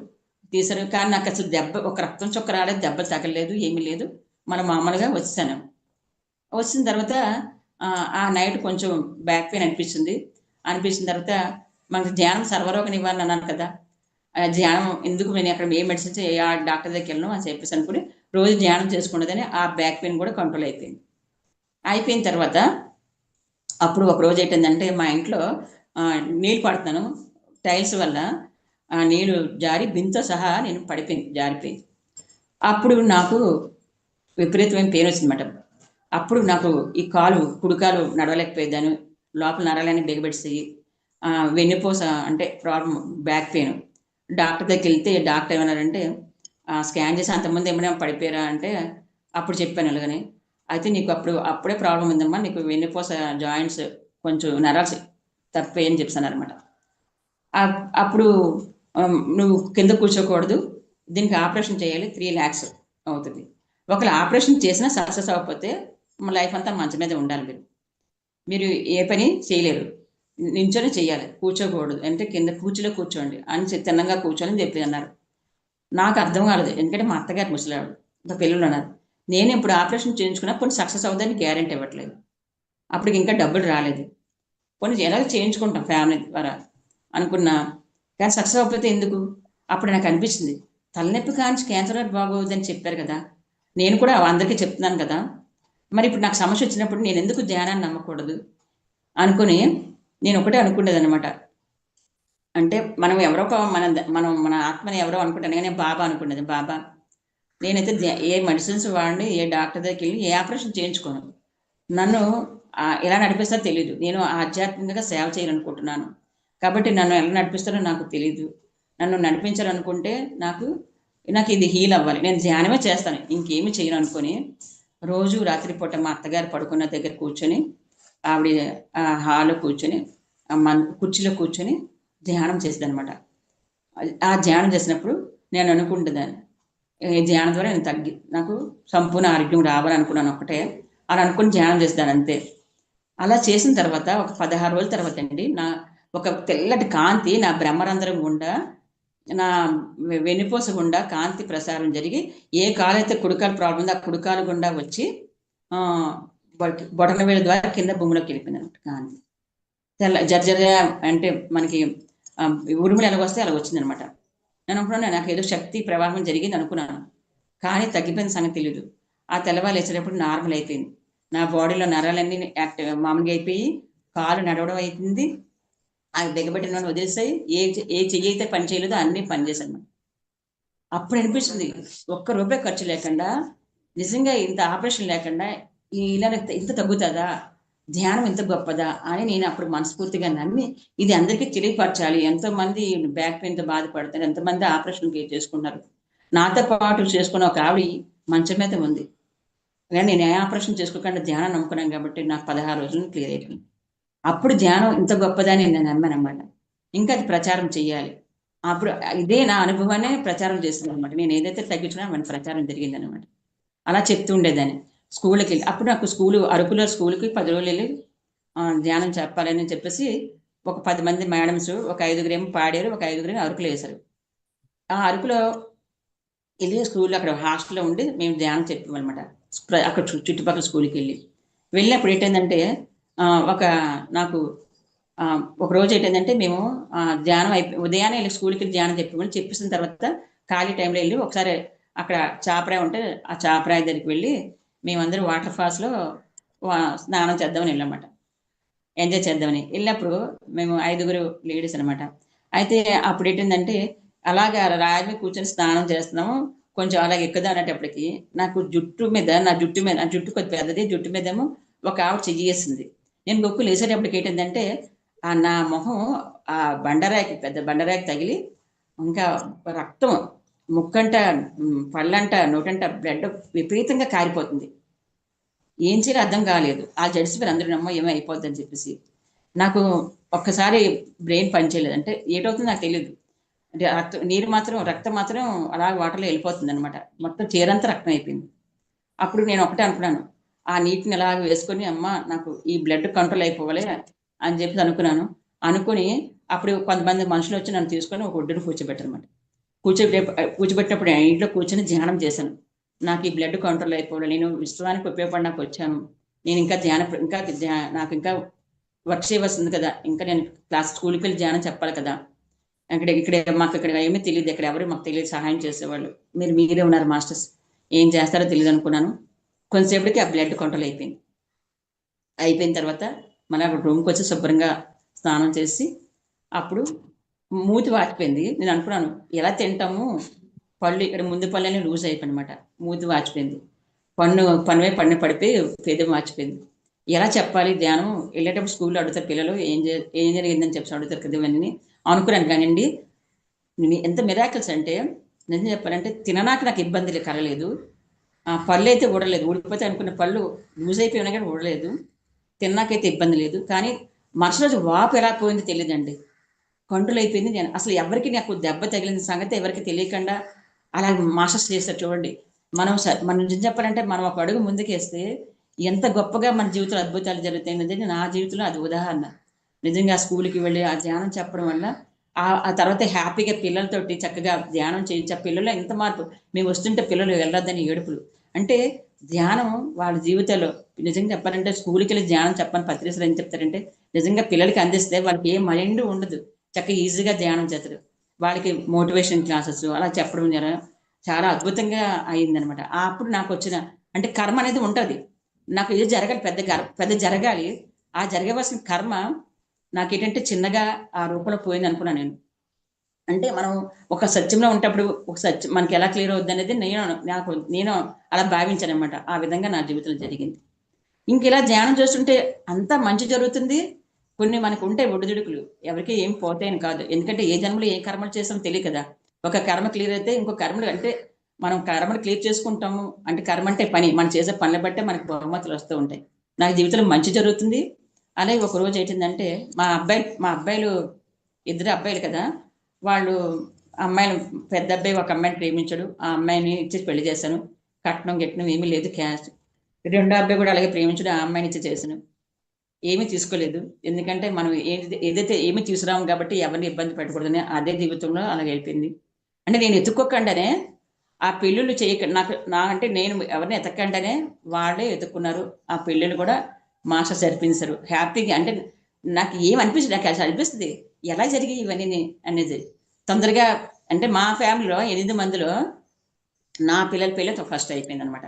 తీశారు. కానీ నాకు అసలు ఒక రక్తం చొక్క రాలేదు, దెబ్బ తగలేదు, ఏమీ లేదు. మనం మామూలుగా వచ్చాను. వచ్చిన తర్వాత ఆ నైట్ కొంచెం బ్యాక్ పెయిన్ అనిపించిన తర్వాత మనకు ధ్యానం సర్వరోగ నివారణ అన్నాను కదా, ధ్యానం ఎందుకు, నేను అక్కడ ఏ మెడిసిన్స్ ఆ డాక్టర్ దగ్గరికి వెళ్ళను అని చెప్పేసి అనుకుని రోజు ధ్యానం చేసుకున్నదని ఆ బ్యాక్ పెయిన్ కూడా కంట్రోల్ అయిపోయిన తర్వాత అప్పుడు ఒక రోజు ఏంటంటే మా ఇంట్లో నీళ్ళు పడుతున్నాను, టైల్స్ వల్ల నీళ్ళు జారి బింతో సహా నేను జారిపోయింది. అప్పుడు నాకు విపరీతమైన పెయిన్ వచ్చిందన్నమాట. అప్పుడు నాకు ఈ కుడికాలు నడవలేకపోయేదాన్ని, లోపల నరాలని బిగబెడిసి వెన్నుపూస అంటే ప్రాబ్లం, బ్యాక్ పెయిన్. డాక్టర్ దగ్గరికి వెళ్తే డాక్టర్ ఏమన్నారంటే, స్కాన్ చేసి అంతకుముందు ఏమైనా పడిపోయారా అంటే అప్పుడు చెప్పాను అలాగని. అయితే నీకు అప్పుడే ప్రాబ్లం ఉందమ్మా, నీకు వెన్నుపూస జాయింట్స్ కొంచెం నరాల్సి తప్పిపోయని చెప్తాను అనమాట. అప్పుడు నువ్వు కింద కూర్చోకూడదు, దీనికి ఆపరేషన్ చేయాలి, 3 lakhs అవుతుంది. ఒకవేళ ఆపరేషన్ చేసినా సక్సెస్ అవ్వకపోతే మా లైఫ్ అంతా మంచం మీద ఉండాలి, మీరు ఏ పని చేయలేరు, నించొని చేయాలి, కూర్చోకూడదు, అంటే కింద కూర్చులో కూర్చోండి అని తిన్నంగా కూర్చొని చెప్పి అన్నారు. నాకు అర్థం కాలేదు, ఎందుకంటే మా అత్తగారు ముసలాడు, ఇంకా పిల్లలు ఉన్నారు. నేను ఇప్పుడు ఆపరేషన్ చేయించుకున్నా కొన్ని సక్సెస్ అవుతుందని గ్యారెంటీ ఇవ్వట్లేదు, అప్పటికి ఇంకా డబ్బులు రాలేదు, కొన్ని ఎలాగో చేయించుకుంటాం ఫ్యామిలీ ద్వారా అనుకున్నా. కానీ సక్సెస్ అవ్వకపోతే ఎందుకు? అప్పుడు నాకు అనిపించింది, తలనొప్పి కాంచి క్యాన్సర్ బాగోదని చెప్పారు కదా, నేను కూడా అందరికీ చెప్తున్నాను కదా, మరి ఇప్పుడు నాకు సమస్య వచ్చినప్పుడు నేను ఎందుకు ధ్యానాన్ని నమ్మకూడదు అనుకుని నేను ఒకటే అనుకునేది అనమాట. అంటే మనం ఎవరో మన ఆత్మని ఎవరో అనుకుంటాను, కానీ బాబా అనుకునేది. బాబా, నేనైతే ఏ మెడిసిన్స్ వాడిని, ఏ డాక్టర్ దగ్గరికి వెళ్ళి ఏ ఆపరేషన్ చేయించుకోను. నన్ను ఎలా నడిపిస్తారో తెలియదు. నేను ఆధ్యాత్మికంగా సేవ చేయాలనుకుంటున్నాను. కాబట్టి నన్ను ఎలా నడిపిస్తారో నాకు తెలియదు. నన్ను నడిపించాలనుకుంటే నాకు నాకు ఇది హీల్ అవ్వాలి. నేను ధ్యానమే చేస్తాను, ఇంకేమి చేయను అనుకొని రోజు రాత్రిపూట మా అత్తగారు పడుకున్న దగ్గర కూర్చొని, ఆవిడ హాల్లో కూర్చొని కుర్చీలో కూర్చొని ధ్యానం చేసేదనమాట. ఆ ధ్యానం చేసినప్పుడు నేను అనుకుంటుందాన్ని, ఈ ధ్యానం ద్వారా నాకు సంపూర్ణ ఆరోగ్యం రావాలనుకున్నాను ఒక్కటే. అలా అనుకుని ధ్యానం చేస్తాను అంతే. అలా చేసిన తర్వాత ఒక 16 రోజుల తర్వాత అండి, ఒక తెల్లటి కాంతి నా బ్రహ్మరంధ్రం గుండా, నా వెన్నుపూస గుండా కాంతి ప్రసారం జరిగి, ఏ కాలైతే కుడికాలు ప్రాబ్లం ఉందో ఆ కుడికాలు గుండా వచ్చి బొటన వేలు ద్వారా కింద భూమిలోకి వెళ్ళిపోయింది అనమాట కాంతి. తెల్ల జర్జర అంటే మనకి ఉరుములు ఎలాగొస్తే అలా వచ్చిందనమాట. నేను అనుకున్నాను నాకు ఏదో శక్తి ప్రవాహం జరిగింది అనుకున్నాను, కానీ తగ్గిపోయిన సంగతి తెలియదు. ఆ తెల్లవారు లేచేటప్పుడు నార్మల్ అయిపోయింది. నా బాడీలో నరాలన్నీ మామూలుగా అయిపోయి, కాలు నడవడం అవుతుంది, ఆ దిగబెట్టిన వదిలేస్తాయి, ఏ చెయ్యి అయితే పని చేయలేదో అన్నీ పనిచేశాను. అప్పుడు అనిపిస్తుంది, ఒక్క రూపాయి ఖర్చు లేకుండా నిజంగా ఇంత ఆపరేషన్ లేకుండా ఇలా ఇంత తగ్గుతుందా, ధ్యానం ఇంత గొప్పదా అని నేను అప్పుడు మనస్ఫూర్తిగా నమ్మి ఇది అందరికీ తెలియపరచాలి. ఎంతోమంది బ్యాక్ పెయిన్తో బాధపడతారు, ఎంతమంది ఆపరేషన్ చేసుకున్నారు. నాతో పాటు చేసుకున్న ఒక ఆవిడ మంచం మీద ఉంది, కానీ నేను ఏ ఆపరేషన్ చేసుకోకుండా ధ్యానం నమ్ముకున్నాను కాబట్టి నాకు 16 రోజులు క్లియర్ అయిపోయింది. అప్పుడు ధ్యానం ఇంత గొప్పదని నేను నమ్మాను అనమాట. ఇంకా అది ప్రచారం చెయ్యాలి. అప్పుడు ఇదే నా అనుభవాన్ని ప్రచారం చేస్తుంది అనమాట. నేను ఏదైతే తగ్గించుకున్నా మన ప్రచారం జరిగింది అనమాట. అలా చెప్తూ ఉండేదాన్ని స్కూళ్ళకి వెళ్ళి. అప్పుడు నాకు అరకులో స్కూల్కి 10 రోజులు వెళ్ళి ధ్యానం చెప్పాలని చెప్పేసి ఒక 10 మంది మేడమ్స్, ఒక 5గురు ఏమో పాడారు, ఒక 5గురు అరకులో వేశారు. ఆ అరకులో వెళ్ళి స్కూల్లో అక్కడ హాస్టల్లో ఉండి మేము ధ్యానం చెప్పామన్నమాట. అక్కడ చుట్టుపక్కల స్కూల్కి వెళ్ళినప్పుడు ఏంటంటే నాకు ఒక రోజు ఏంటంటే మేము ధ్యానం ఉదయాన్నే వెళ్ళి స్కూల్కి వెళ్ళి ధ్యానం చెప్పేసిన తర్వాత ఖాళీ టైంలో వెళ్ళి ఒకసారి అక్కడ చాపరాయి ఉంటే ఆ చాపరాయి దగ్గరికి వెళ్ళి మేమందరం వాటర్ ఫాల్స్లో స్నానం చేద్దామని వెళ్ళామన్నమాట. ఎంజాయ్ చేద్దామని వెళ్ళినప్పుడు మేము 5గురు లేడీస్ అనమాట. అయితే అప్పుడు ఏంటంటే అలాగే రాయి మీద కూర్చొని స్నానం చేస్తున్నాము, కొంచెం అలాగే ఎక్కుదాం అనేటప్పటికి నాకు నా జుట్టు కొద్ది పెద్దది, జుట్టు మీదేమో ఒక ఆవిడ చెయ్యేసింది. నేను గొక్కు లేసేటప్పటికి ఏంటంటే నా మొహం ఆ పెద్ద బండరాయికి తగిలి ఇంకా రక్తం ముక్కంట, పళ్ళంట, నోటంట బ్లడ్ విపరీతంగా కారిపోతుంది. ఏం చేయాలో అర్థం కాలేదు. ఆ జడిసిపోయి అందరూ నమ్మో ఏమో అయిపోద్ది అని చెప్పేసి నాకు ఒక్కసారి బ్రెయిన్ పనిచేయలేదు. అంటే ఏటవుతుందో నాకు తెలియదు. అంటే రక్తం మాత్రం అలా వాటర్లో వెళ్ళిపోతుంది అనమాట. మొత్తం చీరంతా రక్తం అయిపోయింది. అప్పుడు నేను ఒకటే అనుకున్నాను, ఆ నీటిని అలా వేసుకొని అమ్మ నాకు ఈ బ్లడ్ కంట్రోల్ అయిపోవాలి అని చెప్పి అనుకుని అప్పుడు కొంతమంది మనుషులు వచ్చి నన్ను తీసుకొని ఒక ఒడ్డును కూర్చోబెట్టారనమాట. కూర్చోబెట్టినప్పుడు ఇంట్లో కూర్చొని ధ్యానం చేశాను. నాకు ఈ బ్లడ్ కంట్రోల్ అయిపోవాలి, నేను విశ్వానికి ఉపయోగపడడానికి వచ్చాను, నేను నాకు ఇంకా వర్క్ చేయవలసింది కదా, ఇంకా నేను స్కూల్కి వెళ్ళి ధ్యానం చెప్పాలి కదా, మాకు ఇక్కడ ఏమీ తెలియదు, ఇక్కడ ఎవరు మాకు తెలియదు సహాయం చేసేవాళ్ళు, మీరే ఉన్నారు మాస్టర్స్, ఏం చేస్తారో తెలియదు అనుకున్నాను. కొంతసేపటికి ఆ బ్లడ్ కంట్రోల్ అయిపోయిన తర్వాత మళ్ళీ రూమ్కి వచ్చి శుభ్రంగా స్నానం చేసి అప్పుడు మూతి వాచిపోయింది. నేను అనుకున్నాను ఎలా తింటాము, పళ్ళు ఇక్కడ ముందు పళ్ళని లూజ్ అయిపోయి అనమాట, మూతి వాచిపోయింది, పన్ను పడిపోయి పేద వాచిపోయింది. ఎలా చెప్పాలి ధ్యానం, వెళ్ళేటప్పుడు స్కూల్లో అడుగుతారు పిల్లలు ఏం జరిగిందని చెప్పి అడుగుతారు కదా, ఇవన్నీ అనుకున్నాను. కానివ్వండి ఎంత మిరాకిల్స్ అంటే నిజం చెప్పాలంటే నాకు ఇబ్బంది కలలేదు. పళ్ళు అయితే ఊడలేదు, ఊడిపోతే అనుకున్న పళ్ళు లూజ్ అయిపోయినా కానీ ఊడలేదు, తిన్నాకైతే ఇబ్బంది లేదు. కానీ మరుసటి రోజు వాపు ఎలా పోయింది తెలియదండి, కంట్రోల్ అయిపోయింది. నేను అసలు ఎవరికి నాకు దెబ్బ తగిలిన సంగతి ఎవరికి తెలియకుండా అలా మాస్టర్స్ చేస్తారు చూడండి. మనం నిజం చెప్పాలంటే మనం ఒక అడుగు ముందుకేస్తే ఎంత గొప్పగా మన జీవితంలో అద్భుతాలు జరుగుతాయి. నా జీవితంలో అది ఉదాహరణ. నిజంగా స్కూల్కి వెళ్ళి ఆ ధ్యానం చెప్పడం వల్ల ఆ తర్వాత హ్యాపీగా పిల్లలతోటి చక్కగా ధ్యానం చేయించి ఆ పిల్లల్లో ఎంత మార్పు, మేము వస్తుంటే పిల్లలు వెళ్ళొద్దని ఏడుపులు. అంటే ధ్యానం వాళ్ళ జీవితంలో నిజంగా చెప్పాలంటే స్కూల్కి వెళ్ళి ధ్యానం చెప్పని పత్రికలు ఏం చెప్తారంటే నిజంగా పిల్లలకి అందిస్తే వాళ్ళకి ఏ మైండ్ ఉండదు, చక్కగా ఈజీగా ధ్యానం చేస్తారు. వాళ్ళకి మోటివేషన్ క్లాసెస్ అలా చెప్పడం చాలా అద్భుతంగా అయిందనమాట. అప్పుడు నాకు వచ్చిన అంటే కర్మ అనేది ఉంటుంది. నాకు ఏది జరగాలి, పెద్ద జరగాలి. ఆ జరగవలసిన కర్మ నాకేంటంటే చిన్నగా ఆ రూపంలో పోయింది అనుకున్నాను నేను. అంటే మనం ఒక సత్యంలో ఉంటప్పుడు ఒక సత్యం మనకి ఎలా క్లియర్ అవుద్ది అనేది నేను అలా భావించాను అనమాట. ఆ విధంగా నా జీవితంలో జరిగింది. ఇంక ఇలా ధ్యానం చేస్తుంటే అంతా మంచి జరుగుతుంది. కొన్ని మనకు ఉంటాయి ఒడిదుడుకులు. ఎవరికి ఏం పోతాయని కాదు. ఎందుకంటే ఏ జన్మలో ఏ కర్మలు చేస్తామో తెలియదు కదా! ఒక కర్మ క్లియర్ అయితే ఇంకో కర్మలు అంటే మనం కర్మలు క్లియర్ చేసుకుంటాము. అంటే కర్మ అంటే పని. మనం చేసే పనులు బట్టే మనకు బహుమతులు వస్తూ ఉంటాయి. నాకు జీవితంలో మంచి జరుగుతుంది. అలాగే ఒక రోజు ఏంటిందంటే మా అబ్బాయిలు ఇద్దరు అబ్బాయిలు కదా! వాళ్ళు అమ్మాయిలు పెద్ద అబ్బాయి ఒక అమ్మాయిని ప్రేమించాడు. ఆ అమ్మాయిని ఇచ్చి పెళ్లి చేశాను. కట్నం గిట్నం ఏమీ లేదు, క్యాష్. రెండో అబ్బాయి కూడా అలాగే ప్రేమించాడు. ఆ అమ్మాయిని ఇచ్చి చేశాను. ఏమీ తీసుకోలేదు. ఎందుకంటే మనం ఏదైతే ఏమీ తీసుకురాము కాబట్టి ఎవరిని ఇబ్బంది పెట్టకూడదని అదే జీవితంలో అలాగే అయిపోయింది. అంటే నేను ఎత్తుక్కోకుండానే ఆ పెళ్ళిళ్ళు అంటే నేను ఎవరిని ఎతక్కండానే వాళ్ళే ఎతుక్కున్నారు. ఆ పెళ్ళిళ్ళు కూడా మాస్టర్స్ జరిపించారు. హ్యాపీగా అంటే నాకు ఏమనిపించదు. నాకు అసలు అనిపిస్తుంది ఎలా జరిగాయి ఇవన్నీ అనేది. తొందరగా అంటే మా ఫ్యామిలీలో 8 మందిలో నా పిల్లల పెళ్ళి ఫస్ట్ అయిపోయింది అనమాట.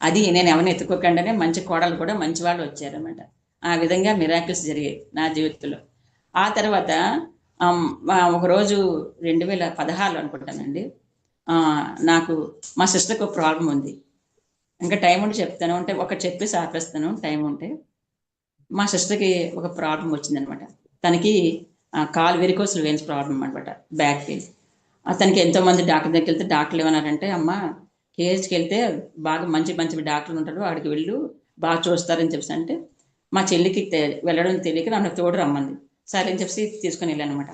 అది నేను ఎవరిని ఎత్తుక్కోకుండానే మంచి కోడలు కూడా మంచి వాళ్ళు వచ్చారనమాట. ఆ విధంగా మిరాకిల్స్ జరిగాయి నా జీవితంలో. ఆ తర్వాత ఒకరోజు 2016 అనుకుంటానండి. నాకు మా సిస్టర్కి ఒక ప్రాబ్లం ఉంది. ఇంకా టైం ఉంటే చెప్తాను. అంటే ఒకటి చెప్పేసి ఆపేస్తాను టైం ఉంటే. మా సిస్టర్కి ఒక ప్రాబ్లం వచ్చిందనమాట. తనకి కాలు వెరికోసల్ వెయిన్స్ ప్రాబ్లం అనమాట, బ్యాక్ పెయిన్. తనకి ఎంతోమంది డాక్టర్ దగ్గరికి వెళ్తే డాక్టర్లు ఏమన్నారంటే, అమ్మ కేహెచ్కి వెళ్తే బాగా మంచి మంచి డాక్టర్లు ఉంటారు, అక్కడికి వెళ్ళు బాగా చూస్తారని చెప్పేసి అంటే, మా చెల్లికి వెళ్ళడం తెలియక నన్ను తోడు రమ్మంది. సరే అని చెప్పి తీసుకొని వెళ్ళాను అనమాట.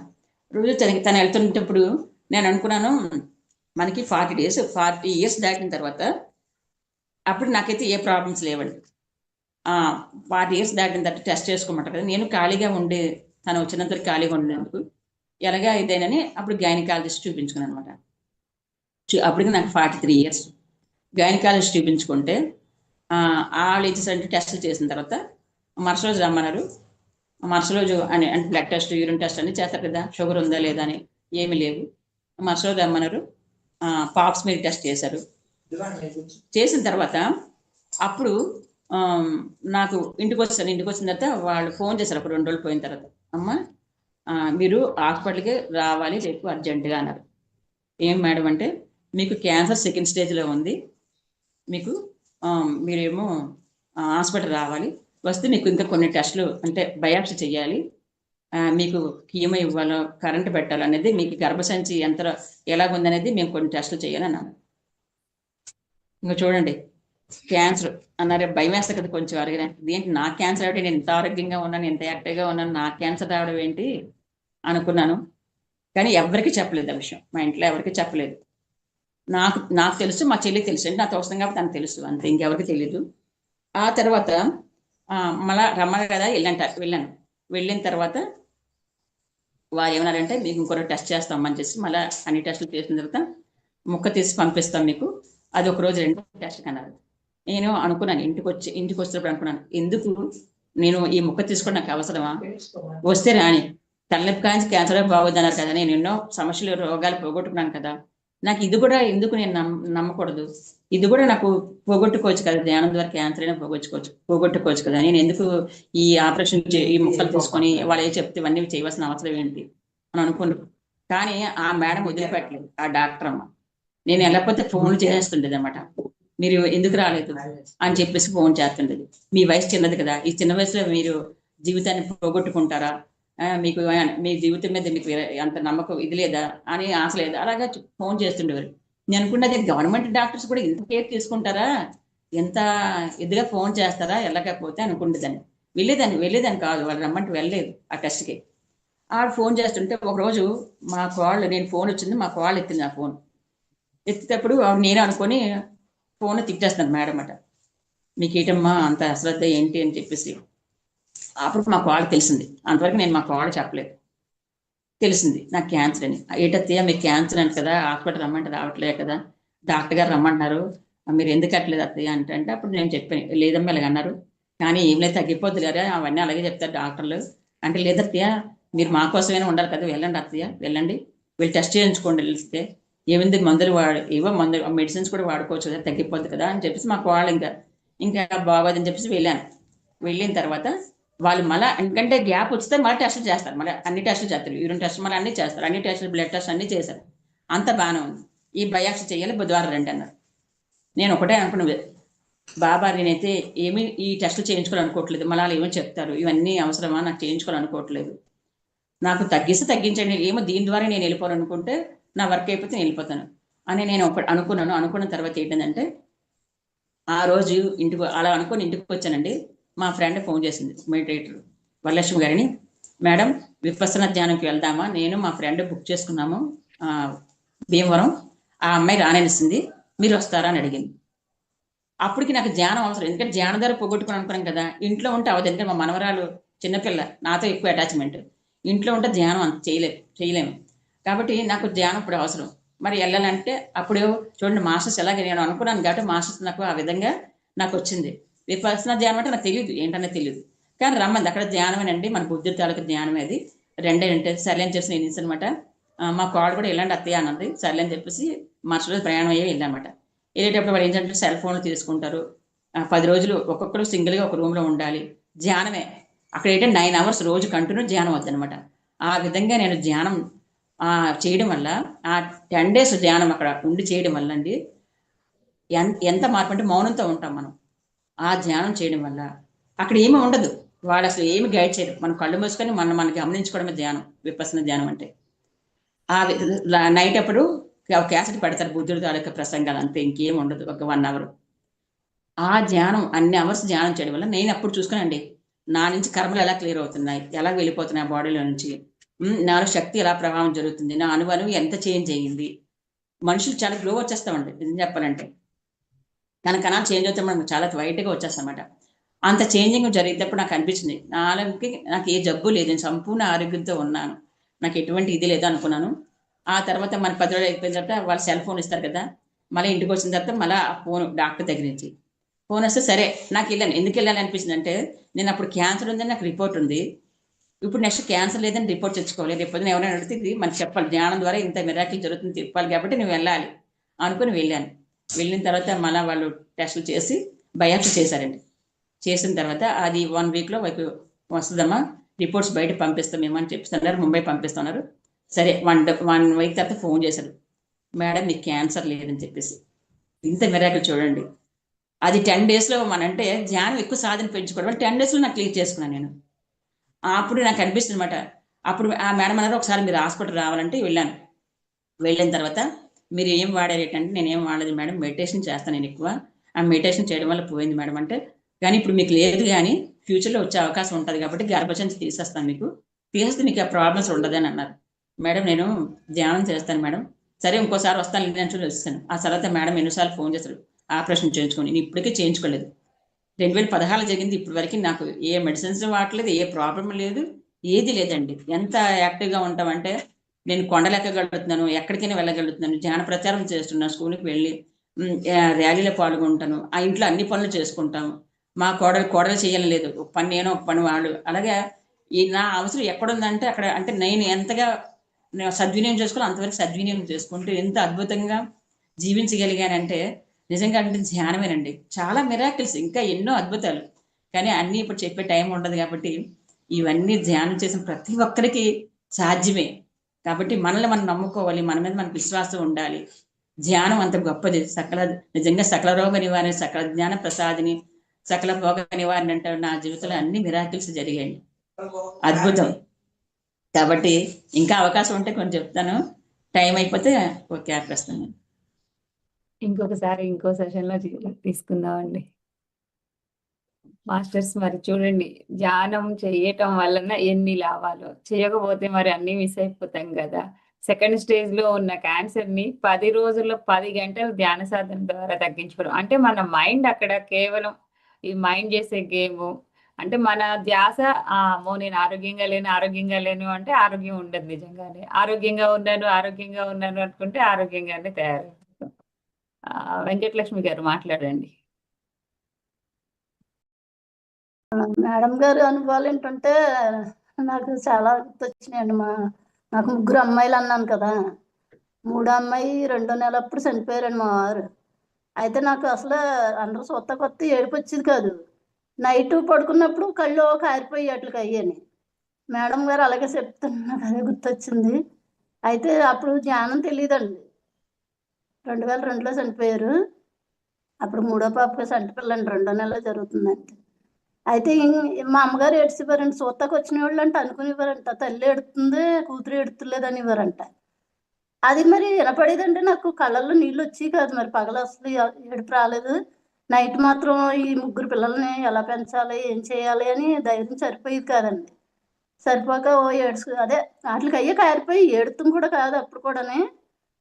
రోజు తను వెళ్తుంటప్పుడు నేను అనుకున్నాను మనకి 40 ఇయర్స్ దాటిన తర్వాత అప్పుడు నాకైతే ఏ ప్రాబ్లమ్స్ లేవండి. 40 ఇయర్స్ దాటిన తర్వాత టెస్ట్ చేసుకోమంటారు కదా, నేను ఖాళీగా ఉండే తను వచ్చినంత ఖాళీగా ఉండేందుకు ఎలాగా ఇదేనని అప్పుడు గైనకాలజిస్ట్ చూపించుకున్నాను అనమాట. అప్పటికి నాకు 43 ఇయర్స్. గైనకాలజిస్ట్ చూపించుకుంటే వాళ్ళు ఇచ్చేసరికి టెస్టులు చేసిన తర్వాత మరుసటి రోజు రమ్మన్నారు. మరుసటి రోజు అంటే బ్లడ్ టెస్ట్, యూరిన్ టెస్ట్ అన్ని చేస్తారు కదా, షుగర్ ఉందా లేదా అని. ఏమీ లేవు. మరుసటి రోజు రమ్మన్నారు. పాప్స్ మీద టెస్ట్ చేశారు. చేసిన తర్వాత అప్పుడు నాకు ఇంటికి వచ్చిన తర్వాత వాళ్ళు ఫోన్ చేశారు. ఒక 2 రోజులు పోయిన తర్వాత, అమ్మ మీరు హాస్పిటల్కి రావాలి రేపు అర్జెంటుగా అన్నారు. ఏం మేడం అంటే, మీకు క్యాన్సర్ 2nd స్టేజ్లో ఉంది, మీకు మీరేమో హాస్పిటల్ రావాలి, వస్తే మీకు ఇంకా కొన్ని టెస్టులు అంటే బయాప్సీ చేయాలి, మీకు కీమో ఇవ్వాలో కరెంట్ పెట్టాలనేది, మీకు గర్భసంచి ఎలాగుందనేది మేము కొన్ని టెస్టులు చేయాలన్నాను. ఇంకా చూడండి, క్యాన్సర్ అన్నారే, భయం వేస్తా కదా కొంచెం అడిగిన. ఏంటి నాకు క్యాన్సర్ రావడం, నేను ఇంత ఆరోగ్యంగా ఉన్నాను, ఇంత యాక్టివ్గా ఉన్నాను, నాకు క్యాన్సర్ రావడం ఏంటి అనుకున్నాను. కానీ ఎవరికి చెప్పలేదు ఆ విషయం, మా ఇంట్లో ఎవరికి చెప్పలేదు. నాకు తెలుసు, మా చెల్లికి తెలుసు, అంటే నాతో వస్తాం కాబట్టి తనకు తెలుసు, అంతే, ఇంకెవరికి తెలియదు. ఆ తర్వాత మళ్ళా రమ్మన్నారు కదా, వెళ్ళాను. వెళ్ళిన తర్వాత వారు ఏమన్నారంటే, మీకు ఇంకొక టెస్ట్ చేస్తామని చెప్పి మళ్ళీ అన్ని టెస్టులు చేసిన తర్వాత ముక్క తీసి పంపిస్తాం మీకు, అది ఒక రోజు 2 టెస్ట్ అన్నారు. నేను అనుకున్నాను, ఇంటికి వచ్చినప్పుడు అనుకున్నాను, ఎందుకు నేను ఈ ముక్క తీసుకోవడం నాకు అవసరమా, వస్తే రాని, తలనొప్పి కాంచి క్యాన్సర్ బాగోద్దు అన్నారు కదా, నేను ఎన్నో సమస్యలు రోగాలు పోగొట్టుకున్నాను కదా, నాకు ఇది కూడా ఎందుకు నేను నమ్మకూడదు, ఇది కూడా నాకు పోగొట్టుకోవచ్చు కదా, ధ్యానం ద్వారా క్యాన్సర్ అయినా పోగొట్టుకోవచ్చు కదా, నేను ఎందుకు ఈ ఆపరేషన్ ఈ ముక్కలు తీసుకొని వాళ్ళు ఏ చెప్తే ఇవన్నీ చేయవలసిన అవసరం ఏంటి అని అనుకున్నాను. కానీ ఆ మేడం వదిలిపెట్టలేదు, ఆ డాక్టర్ అమ్మ. నేను వెళ్ళకపోతే ఫోన్ చేస్తుండేది అనమాట, మీరు ఎందుకు రాలేదు అని చెప్పేసి ఫోన్ చేస్తుండేది. మీ వయసు చిన్నది కదా, ఈ చిన్న వయసులో మీరు జీవితాన్ని పోగొట్టుకుంటారా, మీకు మీ జీవితం మీద మీకు అంత నమ్మకం ఇది లేదా అని ఆశ లేదా, అలాగా ఫోన్ చేస్తుండేవారు. నేను అనుకున్నది, గవర్నమెంట్ డాక్టర్స్ కూడా ఇంత కేర్ తీసుకుంటారా, ఎంత ఇదిగా ఫోన్ చేస్తారా వెళ్ళకపోతే అనుకుంటుందని. వెళ్ళేదాన్ని కాదు, వాళ్ళు రమ్మంటే వెళ్ళలేదు ఆ టెస్ట్కి. ఆవిడ ఫోన్ చేస్తుంటే ఒకరోజు మా కోళ్ళు, నేను ఫోన్ వచ్చింది, మా కోళ్ళు ఎత్తింది ఆ ఫోన్. ఎత్తేటప్పుడు నేను అనుకొని ఫోన్ తిట్టేస్తాను మేడం అట, మీకు ఏంటమ్మా అంత అశ్రద్ధ ఏంటి అని చెప్పేసి. అప్పుడు మా కోళ్ళకి తెలిసింది, అంతవరకు నేను మా కోళ్ళకి చెప్పలేదు. తెలిసింది నాకు క్యాన్సర్ అని. ఏటత్తయ్య మీకు క్యాన్సర్ అంట కదా, హాస్పిటల్ రమ్మంటే రావట్లేదు కదా, డాక్టర్ గారు రమ్మంటున్నారు, మీరు ఎందుకు అట్లేదు అత్తయ్య అంటే అప్పుడు నేను చెప్పాను, లేదమ్మా ఇలాగ అన్నారు, కానీ ఏం లేదు తగ్గిపోద్ది కదా, అవన్నీ అలాగే చెప్తారు డాక్టర్లు అంటే, లేదత్తయ్య మీరు మా కోసమైనా ఉండాలి కదా, వెళ్ళండి అత్తయ్య వెళ్ళండి, వీళ్ళు టెస్ట్ చేయించుకోండి, వెళ్తే ఏముంది మందులు ఏవో మందులు మెడిసిన్స్ కూడా వాడుకోవచ్చు కదా, తగ్గిపోద్ది కదా అని చెప్పేసి మాకు వాళ్ళు ఇంకా బాగోదని చెప్పేసి వెళ్ళాను. వెళ్ళిన తర్వాత వాళ్ళు మళ్ళీ ఎందుకంటే గ్యాప్ వస్తే మళ్ళీ టెస్టులు చేస్తారు, మళ్ళీ అన్ని టెస్టులు చేస్తారు, యూరిన్ టెస్ట్ మళ్ళీ అన్ని చేస్తారు, అన్ని టెస్టులు బ్లడ్ టెస్ట్ అన్ని చేశారు, అంత బాగానే ఉంది. ఈ బయాప్సీ చేయాలి బుధవారం రండి అన్నారు. నేను ఒకటే అనుకున్నది, బాబా నేనైతే ఏమీ ఈ టెస్టులు చేయించుకోవాలనుకోవట్లేదు, మళ్ళీ వాళ్ళు ఏమో చెప్తారు, ఇవన్నీ అవసరమా, నాకు చేయించుకోవాలనుకోవట్లేదు, నాకు తగ్గిస్తే తగ్గించండి, ఏమో దీని ద్వారా నేను వెళ్ళిపోవాలనుకుంటే నా వర్క్ అయిపోతే నేను వెళ్ళిపోతాను అని నేను ఒకటి అనుకున్నాను. అనుకున్న తర్వాత ఏంటంటే ఆ రోజు ఇంటికి అలా అనుకుని ఇంటికి వచ్చానండి. మా ఫ్రెండ్ ఫోన్ చేసింది, మెడిటేటర్ వరలక్ష్మి గారిని, మేడం విపස්සన ధ్యానంకి వెళ్దామా, నేను మా ఫ్రెండ్ బుక్ చేసుకున్నాము భీమవరం, ఆ అమ్మాయి రానేనిస్తుంది, మీరు వస్తారా అని అడిగింది. అప్పటికి నాకు ధ్యానం అవసరం, ఎందుకంటే ధ్యాన ధర పోగొట్టుకుని అనుకున్నాం కదా, ఇంట్లో ఉంటే అవదు, ఎందుకంటే మా మనవరాలు చిన్నపిల్ల, నాతో ఎక్కువ అటాచ్మెంట్, ఇంట్లో ఉంటే ధ్యానం అంత చేయలేము కాబట్టి నాకు ధ్యానం ఇప్పుడు అవసరం. మరి వెళ్ళాలంటే అప్పుడు చూడండి మాస్టర్స్ ఎలాగ నేను అనుకున్నాను కాబట్టి మాస్టర్స్ నాకు ఆ విధంగా నాకు వచ్చింది. విపස්සన ధ్యానం అంటే నాకు తెలియదు, ఏంటనే తెలియదు, కానీ రమ్మంది అక్కడ ధ్యానమేనండి, మన బుద్ధి తాలూకు ధ్యానమే అది, రెండే అంటే సర్లే అని చెప్పేసి నేను అనమాట. మా కాడు కూడా వెళ్ళండి అత్తయ్య అన్నది, సర్లే అని చెప్పేసి మరుసటి రోజు ప్రయాణం అయ్యి వెళ్ళామన్నమాట. వెళ్ళేటప్పుడు వాళ్ళు ఏంటంటే సెల్ ఫోన్లు తీసుకుంటారు, 10 రోజులు ఒక్కొక్కరు సింగిల్గా ఒక రూమ్లో ఉండాలి, ధ్యానమే అక్కడ ఏంటంటే 9 hours రోజు కంటిన్యూ ధ్యానం వద్దనమాట. ఆ విధంగా నేను ధ్యానం చేయడం వల్ల ఆ 10 days ధ్యానం అక్కడ ఉండి చేయడం వల్ల అండి ఎంత మార్పు అంటే మౌనంతో ఉంటాం మనం. ఆ ధ్యానం చేయడం వల్ల అక్కడ ఏమీ ఉండదు, వాళ్ళు అసలు ఏమి గైడ్ చేయరు, మనం కళ్ళు మూసుకొని మనం గమనించుకోవడమే ధ్యానం, విపස්සన ధ్యానం అంటే. ఆ నైట్ అప్పుడు క్యాసెట్ పెడతారు బుద్ధుడి తాలూకా ప్రసంగాలు, అంతే, ఇంకేం ఉండదు, ఒక 1 hour. ఆ ధ్యానం అన్ని అవర్స్ ధ్యానం చేయడం వల్ల నేను అప్పుడు చూసుకున్నానండి, నా నుంచి కర్మలు ఎలా క్లియర్ అవుతున్నాయి, ఎలా వెళ్ళిపోతున్నాయి బాడీలో నుంచి, నాలో శక్తి ఎలా ప్రభావం జరుగుతుంది, నా అణువు ఎంత చేంజ్ అయ్యింది, మనుషులు చాలా గ్లో వచ్చేస్తామండి నిజం చెప్పాలంటే, కణాలు చేంజ్ అవుతే మనకు చాలా వైట్గా వచ్చేస్తాం అనమాట. అంత చేంజింగ్ జరిగేటప్పుడు నాకు అనిపించింది, నాకు ఏ జబ్బు లేదు, నేను సంపూర్ణ ఆరోగ్యంతో ఉన్నాను, నాకు ఎటువంటి ఇది లేదు అనుకున్నాను. ఆ తర్వాత మన 10 రోజులు అయిపోయిన తర్వాత వాళ్ళు సెల్ ఫోన్ ఇస్తారు కదా, మళ్ళీ ఇంటికి వచ్చిన తర్వాత మళ్ళీ ఆ ఫోన్ డాక్టర్ దగ్గర నుంచి ఫోన్ వస్తే సరే నాకు వెళ్ళాను. ఎందుకు వెళ్ళాలి అనిపించింది అంటే, నేను అప్పుడు క్యాన్సర్ ఉందని నాకు రిపోర్ట్ ఉంది, ఇప్పుడు నెక్స్ట్ క్యాన్సర్ లేదని రిపోర్ట్ తెచ్చుకోవాలి, రేపు పొద్దున ఎవరైనా అడిగితే ఇది మనకి చెప్పాలి, ధ్యానం ద్వారా ఇంత మిరాకిల్ జరుగుతుంది చెప్పాలి కాబట్టి నువ్వు వెళ్ళాలి అనుకుని వెళ్ళాను. వెళ్ళిన తర్వాత మళ్ళీ వాళ్ళు టెస్టులు చేసి బయాప్సీ చేశారండి. చేసిన తర్వాత అది 1 weekలో వైపు వస్తుందమ్మా, రిపోర్ట్స్ బయట పంపిస్తామేమో అని చెప్తున్నారు, ముంబై పంపిస్తున్నారు. సరే 1 week తర్వాత ఫోన్ చేశారు, మేడం మీకు క్యాన్సర్ లేదని చెప్పేసి. ఇంత మిరాకిల్ చూడండి. అది 10 daysలో అంటే ధ్యానం ఎక్కువ సాధన పెంచుకోవడం 10 daysలో నాకు క్లియర్ చేసుకున్నాను నేను. అప్పుడు నాకు అనిపిస్తుంది అనమాట. అప్పుడు ఆ మేడం అన్నారు, ఒకసారి మీరు హాస్పిటల్ రావాలంటే వెళ్ళాను. వెళ్ళిన తర్వాత మీరు ఏం వాడారు ఏంటంటే, నేనేం వాడలేదు మేడం, మెడిటేషన్ చేస్తాను నేను ఎక్కువ, ఆ మెడిటేషన్ చేయడం వల్ల పోయింది మేడం అంటే, కానీ ఇప్పుడు మీకు లేదు, కానీ ఫ్యూచర్లో వచ్చే అవకాశం ఉంటుంది కాబట్టి గర్భసంచి తీసేస్తాను, మీకు తీసేస్తే మీకు ఆ ప్రాబ్లమ్స్ ఉండదని అన్నారు. మేడం నేను ధ్యానం చేస్తాను మేడం, సరే ఇంకోసారి వస్తాను ఇంటర్నేషనల్ వచ్చాను. ఆ తర్వాత మేడం ఎన్నిసార్లు ఫోన్ చేశారు ఆపరేషన్ చేయించుకోండి, నేను ఇప్పటికీ చేయించుకోలేదు. 2016 జరిగింది, ఇప్పటి వరకు నాకు ఏ మెడిసిన్స్ వాడలేదు, ఏ ప్రాబ్లం లేదు, ఏది లేదండి. ఎంత యాక్టివ్గా ఉంటామంటే, నేను కొండలు ఎక్కగలుగుతున్నాను, ఎక్కడికైనా వెళ్ళగలుగుతున్నాను, ధ్యాన ప్రచారం చేస్తున్నాను, స్కూల్కి వెళ్ళి ర్యాలీలో పాల్గొంటాను, ఆ ఇంట్లో అన్ని పనులు చేసుకుంటాము, మా కోడలు చేయాలని లేదు, ఒక పని నేను ఒక పని వాళ్ళు, అలాగే నా అవసరం ఎక్కడుందంటే అక్కడ, అంటే నేను ఎంతగా సద్వినియోగం చేసుకోవాలి అంతవరకు సద్వినియోగం చేసుకుంటూ ఎంత అద్భుతంగా జీవించగలిగానంటే నిజంగా అంటే ధ్యానమేనండి. చాలా మిరాకిల్స్, ఇంకా ఎన్నో అద్భుతాలు, కానీ అన్నీ ఇప్పుడు చెప్పే టైం ఉండదు కాబట్టి ఇవన్నీ ధ్యానం చేసిన ప్రతి ఒక్కరికి సాధ్యమే. కాబట్టి మనల్ని మనం నమ్ముకోవాలి, మన మీద మనకు విశ్వాసం ఉండాలి. ధ్యానం అంత గొప్పది, నిజంగా సకల రోగ నివారణ, సకల జ్ఞాన ప్రసాదిని, సకల భోగ నివారణ అంటారు. నా జీవితంలో అన్ని మిరాకిల్స్ జరిగాయి, అద్భుతం. కాబట్టి ఇంకా అవకాశం ఉంటే కొంచెం చెప్తాను, టైం అయిపోతే ఓకే ఆపేస్తాను. ఇంకొకసారి ఇంకో సెషన్లో తీసుకుందామండి. మాస్టర్స్ మరి చూడండి, ధ్యానం చేయటం వలన ఎన్ని లాభాలు, చేయకపోతే మరి అన్నీ మిస్ అయిపోతాం కదా. సెకండ్ స్టేజ్లో ఉన్న క్యాన్సర్ని 10 రోజుల్లో 10 గంటలు ధ్యాన సాధన ద్వారా తగ్గించుకోవడం అంటే, మన మైండ్ అక్కడ కేవలం ఈ మైండ్ చేసే గేము అంటే, మన ధ్యాస అమ్మో నేను ఆరోగ్యంగా లేను అంటే ఆరోగ్యం ఉండదు నిజంగానే, ఆరోగ్యంగా ఉన్నాను అనుకుంటే ఆరోగ్యంగానే తయారవుతాం. వెంకటలక్ష్మి గారు మాట్లాడండి. మేడం గారు అనుభవాలు ఏంటంటే నాకు చాలా గుర్తొచ్చినాయండి. నాకు 3 అమ్మాయిలు అన్నాను కదా, మూడో అమ్మాయి 2వ నెల అప్పుడు చనిపోయారండి మా వారు. అయితే నాకు అసలు అందరూ సొత్త కొత్త ఏడుపు వచ్చేది కాదు. నైట్ పడుకున్నప్పుడు కళ్ళు కారిపోయి అట్లకి అయ్యాని. మేడం గారు అలాగే చెప్తున్నారు, నాకు అదే గుర్తొచ్చింది. అయితే అప్పుడు జ్ఞానం తెలియదండి. 2002లో చనిపోయారు. అప్పుడు మూడో పాపకి సంటి పిల్లండి, 2వ నెలలో జరుగుతుందండి. అయితే మా అమ్మగారు ఏడ్చిపోయారంట. చూస్తాకు వచ్చిన వాళ్ళు అంటే అనుకునేవారంట తల్లి ఏడుతుంది కూతురు ఏడుతులేదని ఇవ్వరంట. అది మరి వినపడేదంటే నాకు కళ్ళల్లో నీళ్ళు వచ్చేవి కాదు. మరి పగలు అసలు ఏడుపు రాలేదు. నైట్ మాత్రం ఈ 3 పిల్లల్ని ఎలా పెంచాలి ఏం చేయాలి అని ధైర్యం సరిపోయేది కాదండి. సరిపోక అదే వాటికి అయ్యే కారిపోయి ఏడుతుంది కూడా కాదు అప్పుడు కూడానే,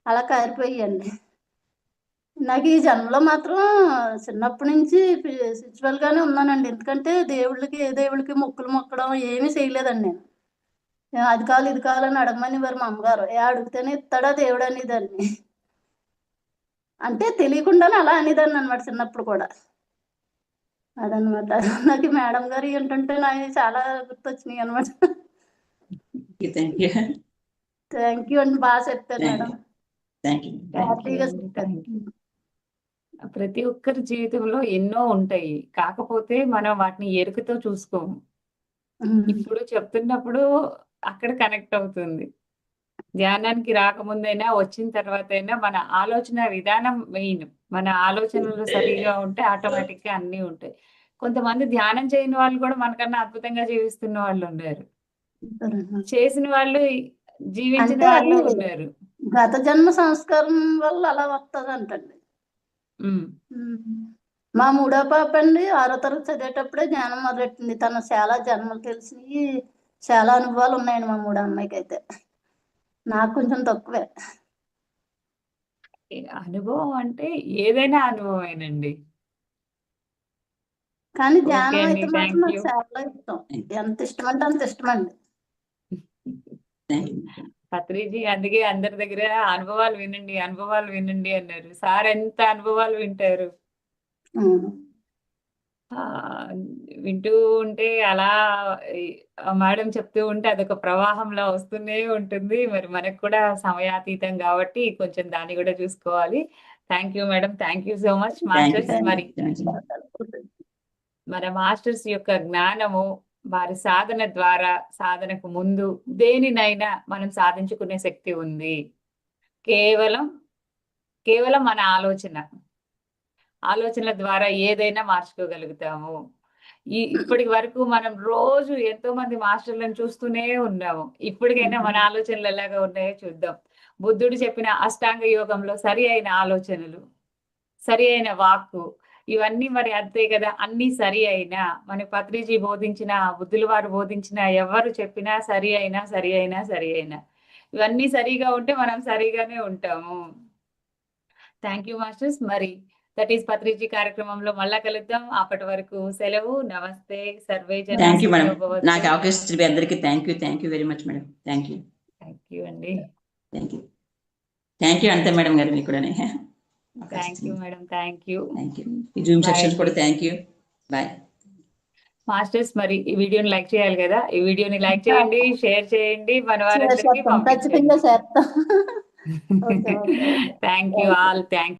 అలా కారిపోయాయండి. నాకు ఈ జన్మలో మాత్రం చిన్నప్పటి నుంచి స్పిరిచువల్గానే ఉన్నానండి. ఎందుకంటే ఏ దేవుళ్ళకి మొక్కులు మొక్కడం ఏమీ చేయలేదండి నేను. అది కావాలి ఇది కావాలని అడగమని వారు మా అమ్మగారు. అడిగితేనే ఇస్తాడా దేవుడు అనేదాన్ని. అంటే తెలియకుండానే అలా అనేదాన్ని అనమాట చిన్నప్పుడు కూడా. అదనమాట. నాకు మేడం గారు ఏంటంటే నాకు చాలా గుర్తొచ్చినాయి అనమాట. Thank you. థ్యాంక్ యూ అండి, బాగా చెప్పారు మేడం. Thank you. హ్యాపీగా అండి. చెప్పారు. ప్రతి ఒక్కరి జీవితంలో ఎన్నో ఉంటాయి. కాకపోతే మనం వాటిని ఎరుకతో చూసుకోము. ఇప్పుడు చెప్తున్నప్పుడు అక్కడ కనెక్ట్ అవుతుంది. ధ్యానానికి రాకముందైనా, వచ్చిన తర్వాతైనా మన ఆలోచన విధానం మెయిన్. మన ఆలోచనలు సరిగా ఉంటే ఆటోమేటిక్‌గా అన్నీ ఉంటాయి. కొంతమంది ధ్యానం చేయని వాళ్ళు కూడా మనకన్నా అద్భుతంగా జీవిస్తున్న వాళ్ళు ఉన్నారు. చేసిన వాళ్ళు జీవించిన అంటే అది వాళ్ళు ఉన్నారు. గత జన్మ సంస్కారం వల్ల అలా వస్తదంటండి. హ్మ్. మా మూడో పాప అండి 6వ తరగతి చదివేటప్పుడే జ్ఞానం మొదలెట్టింది. తను చాలా జన్మలు తెలిసినయి, చాలా అనుభవాలు ఉన్నాయండి మా మూడో అమ్మాయికైతే. నాకు కొంచెం తక్కువే. అనుభవం అంటే ఏదైనా అనుభవమేనండి. కానీ ఓకే ధ్యానం అండి. అయితే మాత్రం థ్యాంక్ నాకు యూ. చాలా ఇష్టం. ఎంత ఇష్టం అంటే అంత ఇష్టమండి. పత్రిజీ అందుకే అందరి దగ్గర అనుభవాలు వినండి, అనుభవాలు వినండి అన్నారు. సార్ ఎంత అనుభవాలు వింటారు. అవును. వింటూ ఉంటే అలా మేడం చెప్తూ ఉంటే అదొక ప్రవాహంలా వస్తూనే ఉంటుంది. మరి మనకు కూడా సమయాతీతం కాబట్టి కొంచెం దాన్ని కూడా చూసుకోవాలి. Thank you madam. Thank you so much masters. మరి మన మాస్టర్స్ యొక్క జ్ఞానము వారి సాధన ద్వారా, సాధనకు ముందు దేనినైనా మనం సాధించుకునే శక్తి ఉంది. కేవలం మన ఆలోచనల ద్వారా ఏదైనా మార్చుకోగలుగుతాము. ఇప్పటి వరకు మనం రోజు ఎంతో మంది మాస్టర్లను చూస్తూనే ఉన్నాము. ఇప్పటికైనా మన ఆలోచనలు ఎలాగా ఉన్నాయో చూద్దాం. బుద్ధుడు చెప్పిన అష్టాంగ యోగంలో సరి అయిన ఆలోచనలు, సరి అయిన వాక్కు, ఇవన్నీ మరి అంతే కదా. అన్ని సరి అయినా మన పత్రిజీ బోధించిన, బుద్ధుల వారు బోధించిన, ఎవరు చెప్పినా సరి అయినా ఇవన్నీ సరిగా ఉంటే మనం సరిగానే ఉంటాము. Thank you masters. మరి దట్ ఈస్ పత్రిజీ కార్యక్రమంలో మళ్ళా కలుద్దాం. అప్పటి వరకు సెలవు. నమస్తే. సర్వే జన థ్యాంక్ యూ మేడం. సుఖినో భవంతు. నాకు అవకాశం ఇచ్చిన మీ అందరికీ thank you very much madam. Thank you. Thank you అండి. థ్యాంక్ యూ అంతే మేడం గారు మీకు కూడా. Thank you madam. Thank you. ఈ జూమ్ సెక్షన్స్ కూడా థ్యాంక్ యూ. Bye masters. మరి ఈ వీడియోని లైక్ చేయాలి కదా. ఈ వీడియోని లైక్ చేయండి, షేర్ చేయండి, మన వారందరికీ పంపించండి. ఖచ్చితంగా చేస్తాం. Thank you all. థ్యాంక్